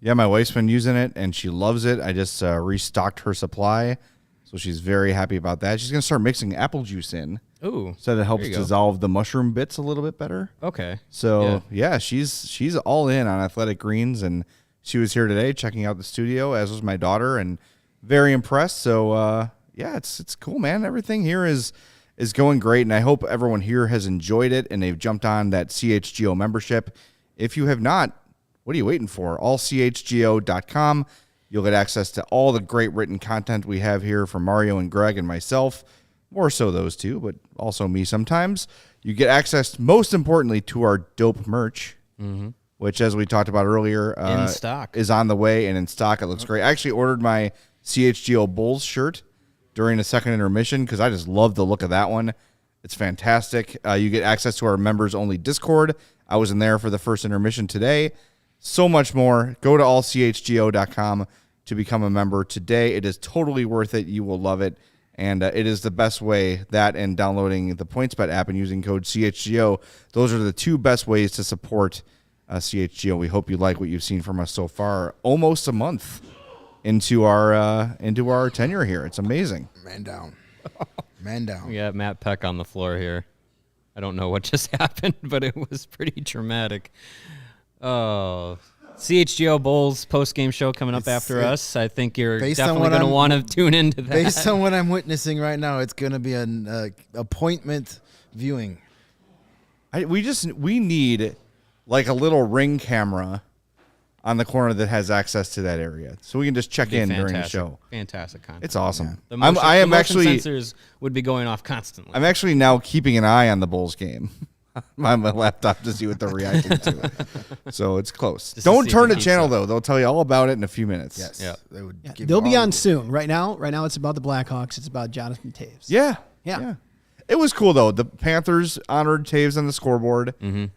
Yeah, my wife's been using it, and she loves it. I just restocked her supply, so she's very happy about that. She's going to start mixing apple juice in. Ooh. So that helps there you go. dissolve the mushroom bits a little bit better. Okay. So, yeah, she's all in on Athletic Greens, and she was here today checking out the studio, as was my daughter, and very impressed. So, yeah, it's cool, man. Everything here is going great, and I hope everyone here has enjoyed it, and they've jumped on that CHGO membership. If you have not, what are you waiting for? Allchgo.com. You'll get access to all the great written content we have here from Mario and Greg and myself. More so those two, but also me sometimes. You get access, most importantly, to our dope merch, which, as we talked about earlier, In stock. is on the way and in stock. It looks great. I actually ordered my CHGO Bulls shirt during the second intermission because I just love the look of that one. It's fantastic. You get access to our members-only Discord. I was in there for the first intermission today. So much more. Go to allchgo.com to become a member today. It is totally worth it. You will love it. And it is the best way, that and downloading the PointsBet app and using code CHGO. Those are the two best ways to support CHGO. We hope you like what you've seen from us so far. Almost a month into our tenure here. It's amazing. Man down. Man down. We got Matt Peck on the floor here. I don't know what just happened, but it was pretty traumatic. Oh, CHGO Bulls post-game show coming up after us. I think you're definitely going to want to tune into that. Based on what I'm witnessing right now, it's going to be an appointment viewing. We need like a little ring camera on the corner that has access to that area, so we can just check in during the show. Fantastic content. It's awesome. The motion, the motion sensors would be going off constantly. I'm actually now keeping an eye on the Bulls game on my laptop to see what they're reacting to. So it's close. Just Don't turn the channel, though. They'll tell you all about it in a few minutes. Yes. Yeah. They would give They'll you be all on the- soon. Right now, it's about the Blackhawks. It's about Jonathan Toews. Yeah. Yeah. It was cool, though. The Panthers honored Toews on the scoreboard,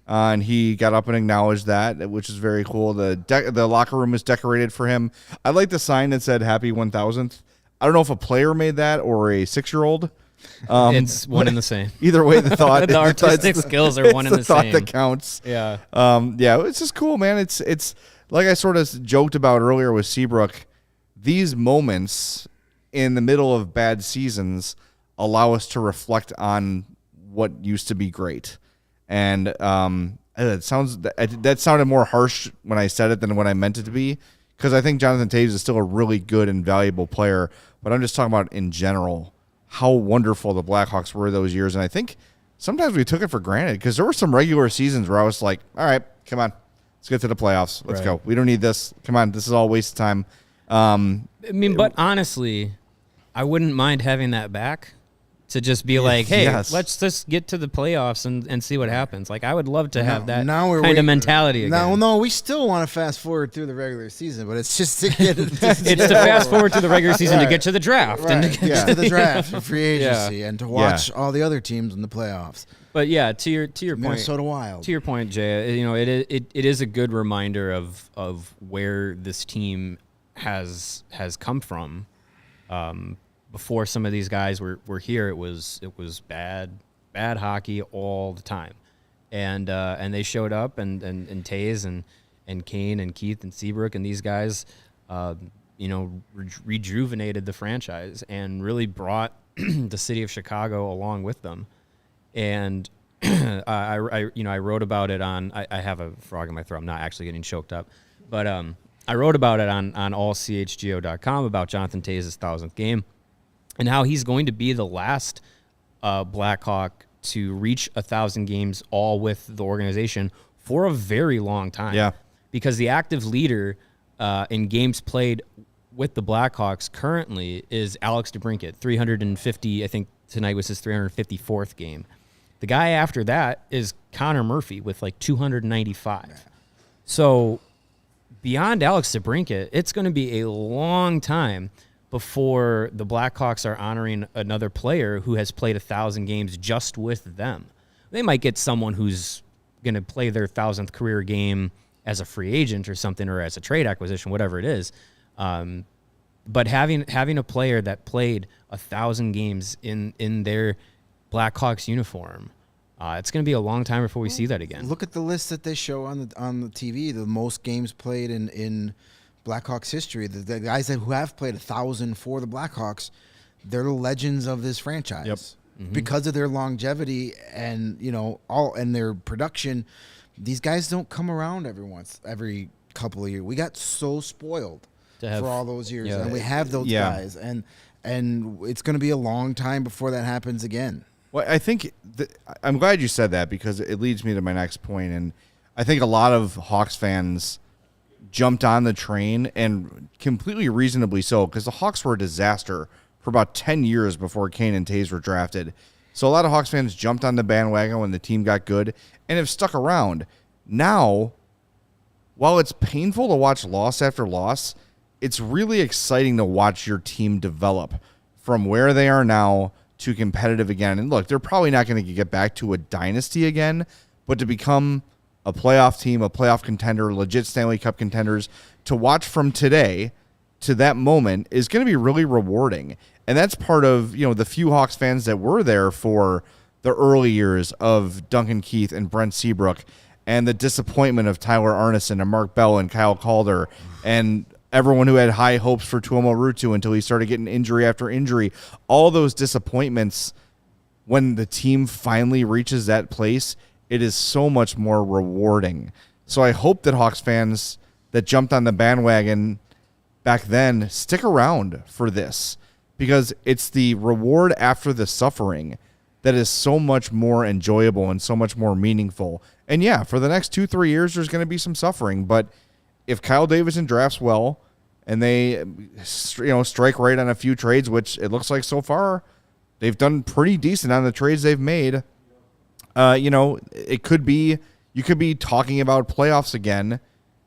and he got up and acknowledged that, which is very cool. The locker room was decorated for him. I like the sign that said Happy 1000th. I don't know if a player made that or a 6-year-old. It's one and the same. Either way, the thought. The artistic skills are one and the thought same. that counts. Yeah. Yeah, it's just cool, man. It's like I sort of joked about earlier with Seabrook. These moments in the middle of bad seasons allow us to reflect on what used to be great. And that sounded more harsh when I said it than what I meant it to be, because I think Jonathan Toews is still a really good and valuable player. But I'm just talking about in general how wonderful the Blackhawks were those years. And I think sometimes we took it for granted because there were some regular seasons where I was like, all right, come on, let's get to the playoffs. Let's go. We don't need this. Come on, this is all a waste of time. I mean, but honestly, I wouldn't mind having that back to just be like, hey, let's just get to the playoffs and see what happens. Like, I would love to have that kind of mentality again. No, we still want to fast forward through the regular season, but it's just to get It's to fast forward to the regular season to get to the draft. Right. And to get to the draft and free agency Yeah. and to watch all the other teams in the playoffs. But yeah, to your point, Minnesota Wild. To your point, Jay, it is a good reminder of where this team has come from. Before some of these guys were here, it was bad hockey all the time, and they showed up and Toews and Kane and Keith and Seabrook and these guys, rejuvenated the franchise and really brought the city of Chicago along with them. And I wrote about it on. I have a frog in my throat. I'm not actually getting choked up, but I wrote about it on allchgo.com about Jonathan Toews' 1,000th game. And how he's going to be the last Blackhawk to reach 1,000 games all with the organization for a very long time. Yeah. Because the active leader in games played with the Blackhawks currently is Alex DeBrincat, 350. I think tonight was his 354th game. The guy after that is Connor Murphy with like 295. So beyond Alex DeBrincat, it's going to be a long time before the Blackhawks are honoring another player who has played 1,000 games just with them. They might get someone who's going to play their 1,000th career game as a free agent or something, or as a trade acquisition, whatever it is. But having a player that played 1,000 games in their Blackhawks uniform, it's going to be a long time before we see that again. Look at the list that they show on the TV. The most games played in Blackhawks history. The guys who have played 1,000 for the Blackhawks, they're the legends of this franchise. Yep. Mm-hmm. Because of their longevity and and their production. These guys don't come around every couple of years. We got so spoiled for all those years, and we have those guys, and it's going to be a long time before that happens again. Well, I think I'm glad you said that because it leads me to my next point, and I think a lot of Hawks fans jumped on the train, and completely reasonably so, because the Hawks were a disaster for about 10 years before Kane and Toews were drafted. So a lot of Hawks fans jumped on the bandwagon when the team got good and have stuck around. Now, while it's painful to watch loss after loss, it's really exciting to watch your team develop from where they are now to competitive again. And look, they're probably not going to get back to a dynasty again, but to become a playoff team, a playoff contender, legit Stanley Cup contenders, to watch from today to that moment is going to be really rewarding. And that's part of, the few Hawks fans that were there for the early years of Duncan Keith and Brent Seabrook, and the disappointment of Tyler Arneson and Mark Bell and Kyle Calder, and everyone who had high hopes for Tuomo Ruutu until he started getting injury after injury. All those disappointments, when the team finally reaches that place, it is so much more rewarding. So I hope that Hawks fans that jumped on the bandwagon back then stick around for this, because it's the reward after the suffering that is so much more enjoyable and so much more meaningful. And yeah, for the next 2-3 years, there's going to be some suffering, but if Kyle Davidson drafts well and they, strike right on a few trades, which it looks like so far they've done pretty decent on the trades they've made, it could be, you could be talking about playoffs again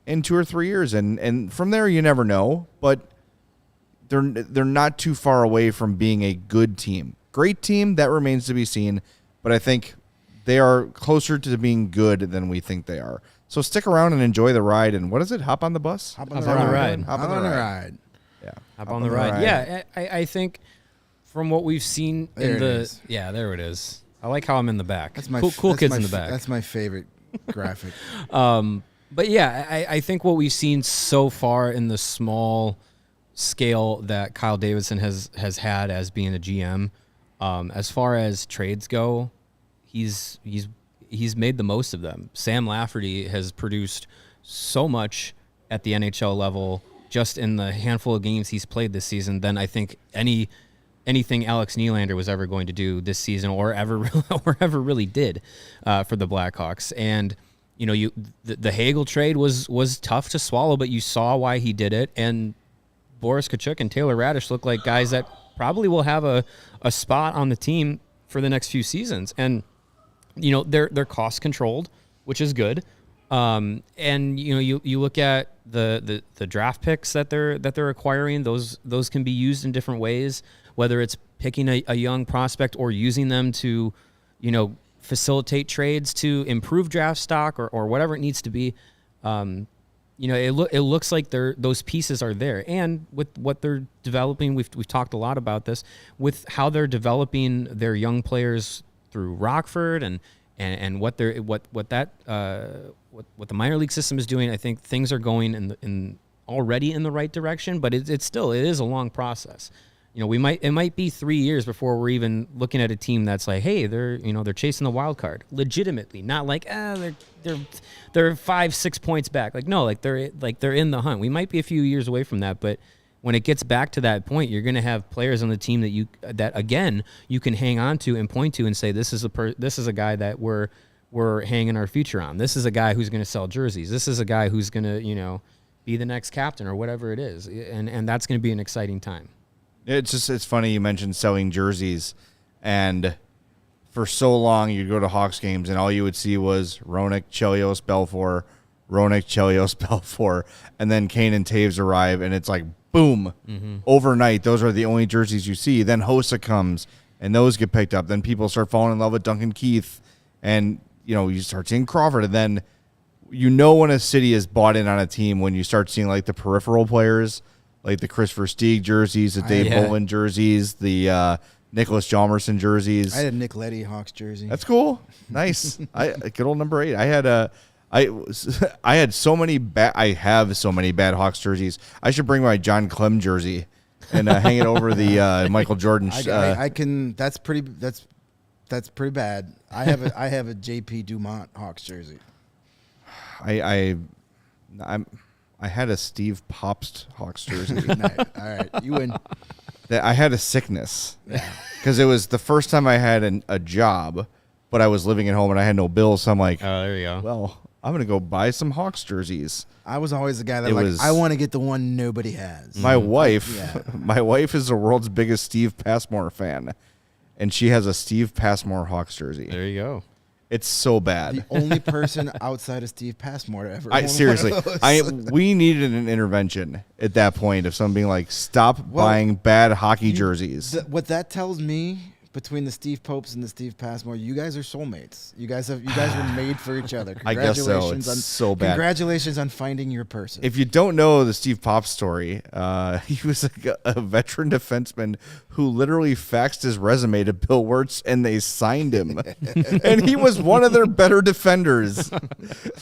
in 2 or 3 years. And from there, you never know, but they're not too far away from being a good team. Great team, that remains to be seen, but I think they are closer to being good than we think they are. So stick around and enjoy the ride. And what is it? Hop on the bus? Hop on the ride. Hop on the ride. Yeah. Hop on the ride. Yeah, I think from what we've seen There in it the is. yeah, there it is. I like how I'm in the back. That's my cool that's kids my in the f- back. That's my favorite graphic. But yeah, I think what we've seen so far in the small scale that Kyle Davidson has had as being a GM, as far as trades go, he's made the most of them. Sam Lafferty has produced so much at the NHL level just in the handful of games he's played this season than I think anything Alex Nylander was ever going to do this season or ever really did for the Blackhawks. And the Hagel trade was tough to swallow, but you saw why he did it. And Boris Tkachuk and Taylor Radish look like guys that probably will have a spot on the team for the next few seasons. And they're cost controlled, which is good. And you look at the draft picks that they're acquiring. Those can be used in different ways, whether it's picking a young prospect or using them to, facilitate trades to improve draft stock or whatever it needs to be. It looks like those pieces are there, and with what they're developing, we've talked a lot about this, with how they're developing their young players through Rockford and what the minor league system is doing. I think things are going already in the right direction, but it is a long process. It might be 3 years before we're even looking at a team that's like, hey, they're chasing the wild card legitimately, not like they're 5-6 points back. Like, no, they're in the hunt. We might be a few years away from that, but when it gets back to that point, you're going to have players on the team that again you can hang on to and point to and say, this is a guy that we're hanging our future on. This is a guy who's going to sell jerseys. This is a guy who's going to be the next captain or whatever it is, and that's going to be an exciting time. It's funny you mentioned selling jerseys, and for so long you'd go to Hawks games and all you would see was Roenick, Chelios, Belfour, Roenick, Chelios, Belfour, and then Kane and Toews arrive, and it's like, boom, overnight, those are the only jerseys you see. Then Hossa comes, and those get picked up. Then people start falling in love with Duncan Keith, and you start seeing Crawford, and then when a city is bought in on a team when you start seeing like the peripheral players, like the Chris Versteeg jerseys, the Dave Bolin jerseys, the Nicholas Hjalmarsson jerseys. I had a Nick Leddy Hawks jersey. That's cool. Nice. Good old number 8. I have so many bad Hawks jerseys. I should bring my John Clem jersey and hang it over the Michael Jordan. I can. That's pretty bad. I have a JP Dumont Hawks jersey. I had a Steve Popst Hawks jersey. Nice. All right, you win. I had a sickness because it was the first time I had a job, but I was living at home and I had no bills. So I'm like, Oh, there you go. well, I'm gonna go buy some Hawks jerseys. I was always the guy that I want to get the one nobody has. My wife is the world's biggest Steve Passmore fan, and she has a Steve Passmore Hawks jersey. There you go. It's so bad. The only person outside of Steve Passmore to ever own Seriously, one of those. we needed an intervention at that point of someone being like, stop buying bad hockey jerseys. What that tells me, between the Steve Popes and the Steve Passmore, you guys are soulmates. You guys were made for each other. I guess so. It's so bad. Congratulations on finding your person. If you don't know the Steve Pop story, he was a veteran defenseman who literally faxed his resume to Bill Wirtz, and they signed him. And he was one of their better defenders.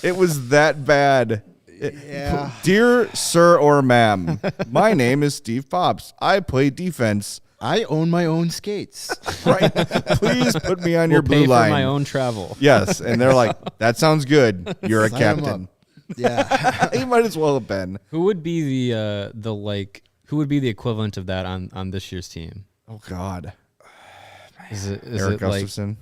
It was that bad. Yeah. Dear sir or ma'am, my name is Steve Pops. I play defense. I own my own skates. Right. Please put me on your blue pay line. for my own travel. Yes. And they're like, that sounds good. You're a Sign 'em captain. up. Yeah. He might as well have been. Who would be who would be the equivalent of that on this year's team? Oh, God. Is Eric it like, Gustafson?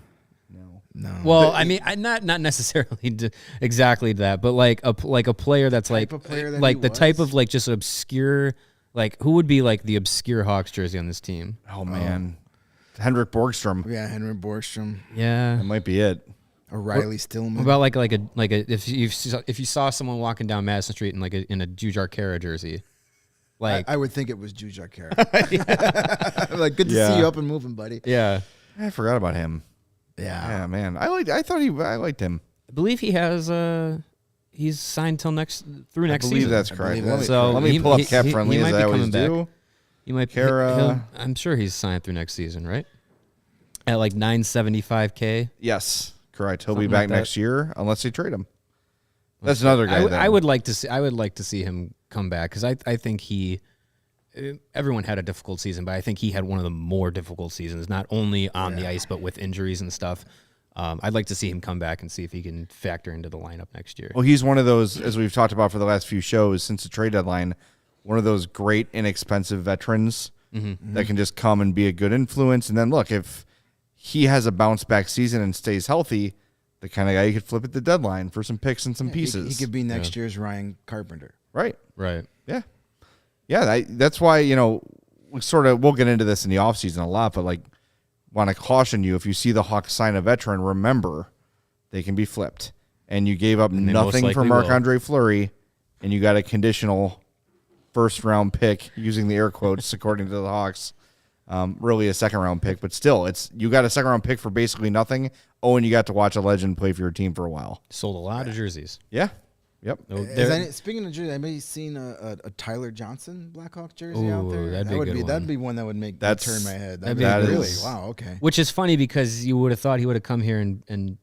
No. well, I mean, not necessarily exactly that, but like a player that's like of player that like he the type was? of like just obscure, like who would be like the obscure Hawks jersey on this team? Oh, man. Henrik Borgstrom. Yeah, Henry Borgstrom, Yeah. That might be it. O'Reilly Stillman. What about like a if you saw someone walking down Madison Street in in a Jujar Kara jersey, like I would think it was Jujar Kara. Like, good to see you up and moving, buddy. yeah, I forgot about him. Yeah. Yeah, man. I liked him. I believe he has he's signed through next I believe season. that's correct. believe So Let me he- pull up he- cap he- friendly he as might I be always coming back. do. You might Kara. I'm sure he's signed through next season, right? At like $975K. Yes, correct. He'll be Something back like that. next year unless they trade him. That's another guy. I would like to see him come back because I think everyone had a difficult season, but I think he had one of the more difficult seasons, not only on the ice but with injuries and stuff. I'd like to see him come back and see if he can factor into the lineup next year. Well, he's one of those, as we've talked about for the last few shows since the trade deadline, one of those great inexpensive veterans that can just come and be a good influence. And then look, if he has a bounce back season and stays healthy, the kind of guy you could flip at the deadline for some picks and some pieces. He could be next year's Ryan Carpenter. Right. Right. Yeah. Yeah. That's why, we'll get into this in the offseason a lot, but like, want to caution you, if you see the Hawks sign a veteran, remember they can be flipped. And you gave up they most nothing for likely Marc-Andre Fleury, and you got a conditional first-round pick, using the air quotes, according to the Hawks. Really a second-round pick, but still, you got a second-round pick for basically nothing. Oh, and you got to watch a legend play for your team for a while. Sold a lot of jerseys. Yeah. Yep. Speaking of jersey, anybody seen a Tyler Johnson Blackhawk jersey out Ooh, there? that'd be a good one. That'd be one that would make That's- turn my head. that'd be That'd a be good really one. wow. Okay. Which is funny because you would have thought he would have come here and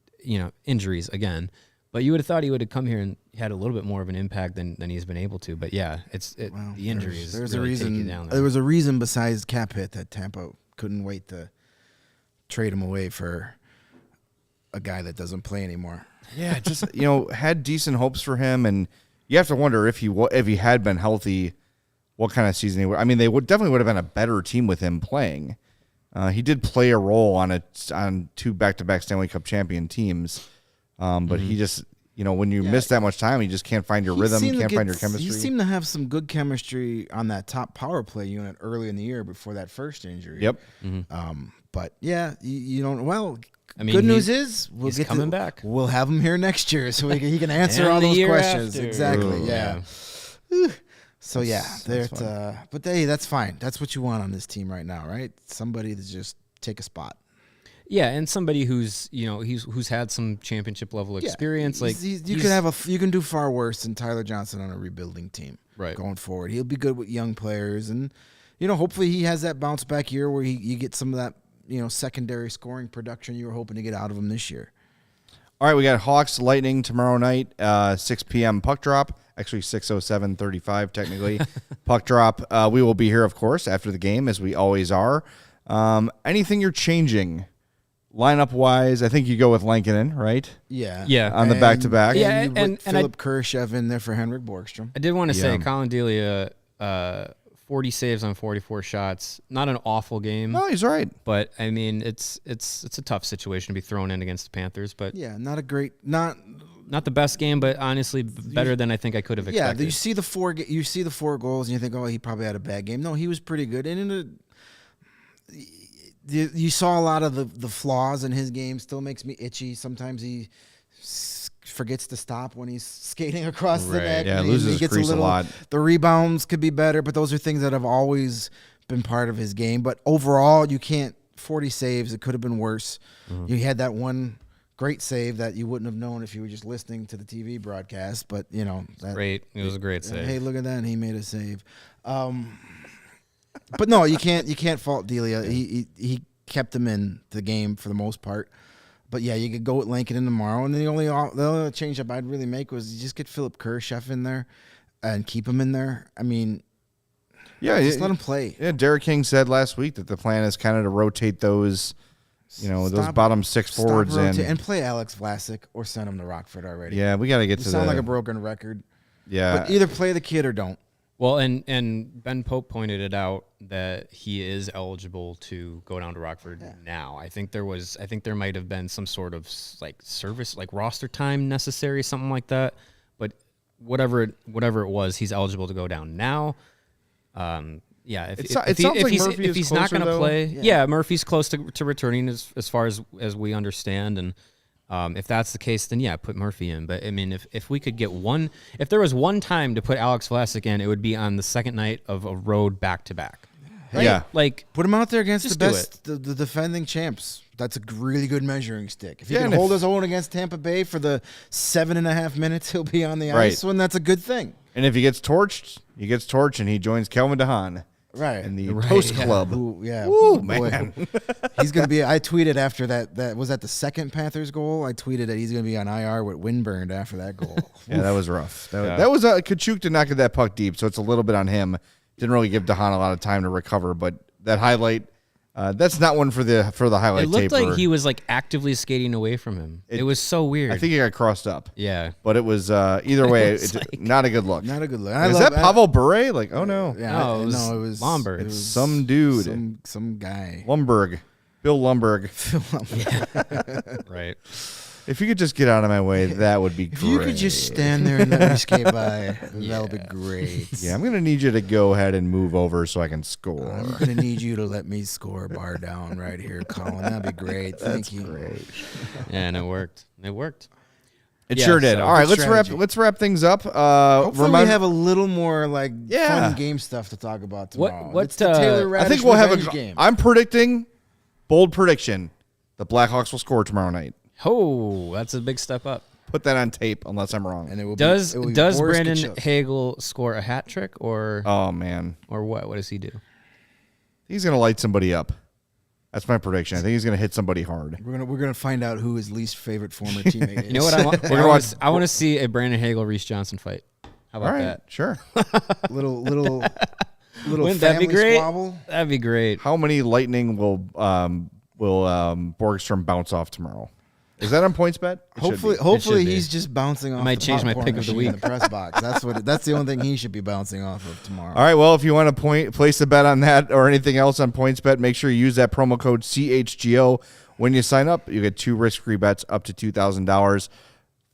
injuries again, but you would have thought he would have come here and had a little bit more of an impact than he's been able to. But yeah, the injuries. There's really a reason. Take you down There was a reason besides cap hit that Tampa couldn't wait to trade him away for a guy that doesn't play anymore. Yeah, just, had decent hopes for him, and you have to wonder if he had been healthy, what kind of season he would. I mean, they definitely would have been a better team with him playing. He did play a role on two back-to-back Stanley Cup champion teams, but he just, when you miss that much time, you just can't find your rhythm, can't find your chemistry. He seemed to have some good chemistry on that top power play unit early in the year before that first injury. Yep. But yeah, you don't. Well, I mean, good news is he's coming back. We'll have him here next year, so he can answer And all the those year questions. after. Exactly. Ooh, Yeah. So yeah, that's fine. That's what you want on this team right now, right? Somebody to just take a spot. Yeah, and somebody who's who's had some championship level experience. Like you can do far worse than Tyler Johnson on a rebuilding team. Right. Going forward, he'll be good with young players, and hopefully he has that bounce back year where you get some of that secondary scoring production you were hoping to get out of him this year. All right, we got Hawks Lightning tomorrow night, 6 p.m. puck drop. Actually, 6:07:35 technically. Puck drop. We will be here, of course, after the game, as we always are. Anything you're changing lineup-wise? I think you go with Lankinen, right? Yeah. Yeah. On the back-to-back. Yeah, And, and Philip Kurashev in there for Henrik Borgstrom. I did want to say Yeah. Colin Delia, 40 saves on 44 shots. Not an awful game, No, he's right. but I mean it's a tough situation to be thrown in against the Panthers. But Yeah, not a great, not not the best game, but honestly better than I think I could have expected. Yeah, you see the four goals, and you think, oh, he probably had a bad game. No, he was pretty good. And you saw a lot of the flaws in his game. Still makes me itchy. Sometimes he forgets to stop when he's skating across the net. Yeah, loses his crease a lot. The rebounds could be better, but those are things that have always been part of his game. But overall, you can't 40 saves. It could have been worse. Mm-hmm. You had that one great save that you wouldn't have known if you were just listening to the TV broadcast. But great. It was a great save. Hey, look at that! And he made a save. But no, you can't fault Delia. He kept him in the game for the most part. But yeah, you could go with Lincoln in tomorrow, and the only change up I'd really make was you just get Philip Kurashev in there and keep him in there. I mean, just let him play. Yeah, Derek King said last week that the plan is kind of to rotate those, those bottom six forwards and play Alex Vlasic or send him to Rockford already. Yeah, we got to get to sound like a broken record. Yeah, but either play the kid or don't. Well, and Ben Pope pointed it out that he is eligible to go down to Rockford now. I think there might have been some sort of service, roster time necessary, something like that. But whatever it was, he's eligible to go down now. If he's not going to play, Murphy's close to returning as far as we understand, and if that's the case, then put Murphy in. But I mean, if we could get if there was one time to put Alex Vlasic in, it would be on the second night of a road back-to-back. Right? Yeah, put him out there against the best, the defending champs. That's a really good measuring stick. If he can hold his own against Tampa Bay for the 7.5 minutes he'll be on the ice, and that's a good thing. And if he gets torched, and he joins Kelvin DeHaan. Right. In the Post Club. Ooh, man. He's going to be, I tweeted after that was that the second Panthers goal? I tweeted that he's going to be on IR with windburned after that goal. Yeah, that was rough. That was Kachuk did not get that puck deep, so it's a little bit on him. Didn't really give DeHaan a lot of time to recover, but that highlight, that's not one for the highlight taper. It looked like he was actively skating away from him. It was so weird. I think he got crossed up. Yeah. But it was either way, it's not a good look. Not a good look. Is that Pavel Bure? Oh no. Yeah, it was Lomberg. It's some dude. Some guy. Lumberg. Bill Lumberg. Right. If you could just get out of my way, that would be great. If you could just stand there and let me skate by, that would be great. Yeah, I'm going to need you to go ahead and move over so I can score. I'm going to need you to let me score a bar down right here, Colin. That'd be great. Thank you. Great. Yeah, and it worked. It sure did. All right, let's wrap things up. Hopefully we have a little more fun game stuff to talk about tomorrow. It's the Taylor Radish I think we'll have a game. I'm predicting, bold prediction, the Blackhawks will score tomorrow night. Oh, that's a big step up. Put that on tape, unless I'm wrong. And it will does be Brandon Kachuk. Hagel score a hat trick or? Oh man, or what? What does he do? He's gonna light somebody up. That's my prediction. I think he's gonna hit somebody hard. We're gonna find out who his least favorite former teammate is. You know what I want to see a Brandon Hagel Reese Johnson fight. How about that? Sure. little Wouldn't that be great? Squabble. That'd be great. How many lightning will Borgstrom bounce off tomorrow? Is that on PointsBet? Hopefully he's just bouncing off. I might change my pick of the week in the press box. That's the only thing he should be bouncing off of tomorrow. All right. Well, if you want to place a bet on that or anything else on PointsBet, make sure you use that promo code CHGO when you sign up. You get 2 risk-free bets up to $2,000.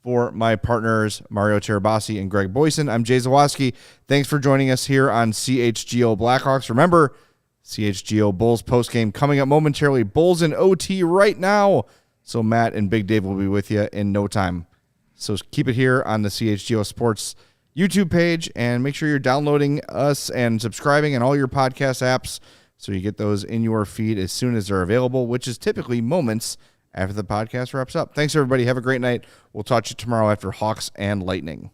For my partners Mario Tirabassi and Greg Boysen, I'm Jay Zawaski. Thanks for joining us here on CHGO Blackhawks. Remember, CHGO Bulls postgame coming up momentarily. Bulls in OT right now. So Matt and Big Dave will be with you in no time. So keep it here on the CHGO Sports YouTube page, and make sure you're downloading us and subscribing in all your podcast apps so you get those in your feed as soon as they're available, which is typically moments after the podcast wraps up. Thanks, everybody. Have a great night. We'll talk to you tomorrow after Hawks and Lightning.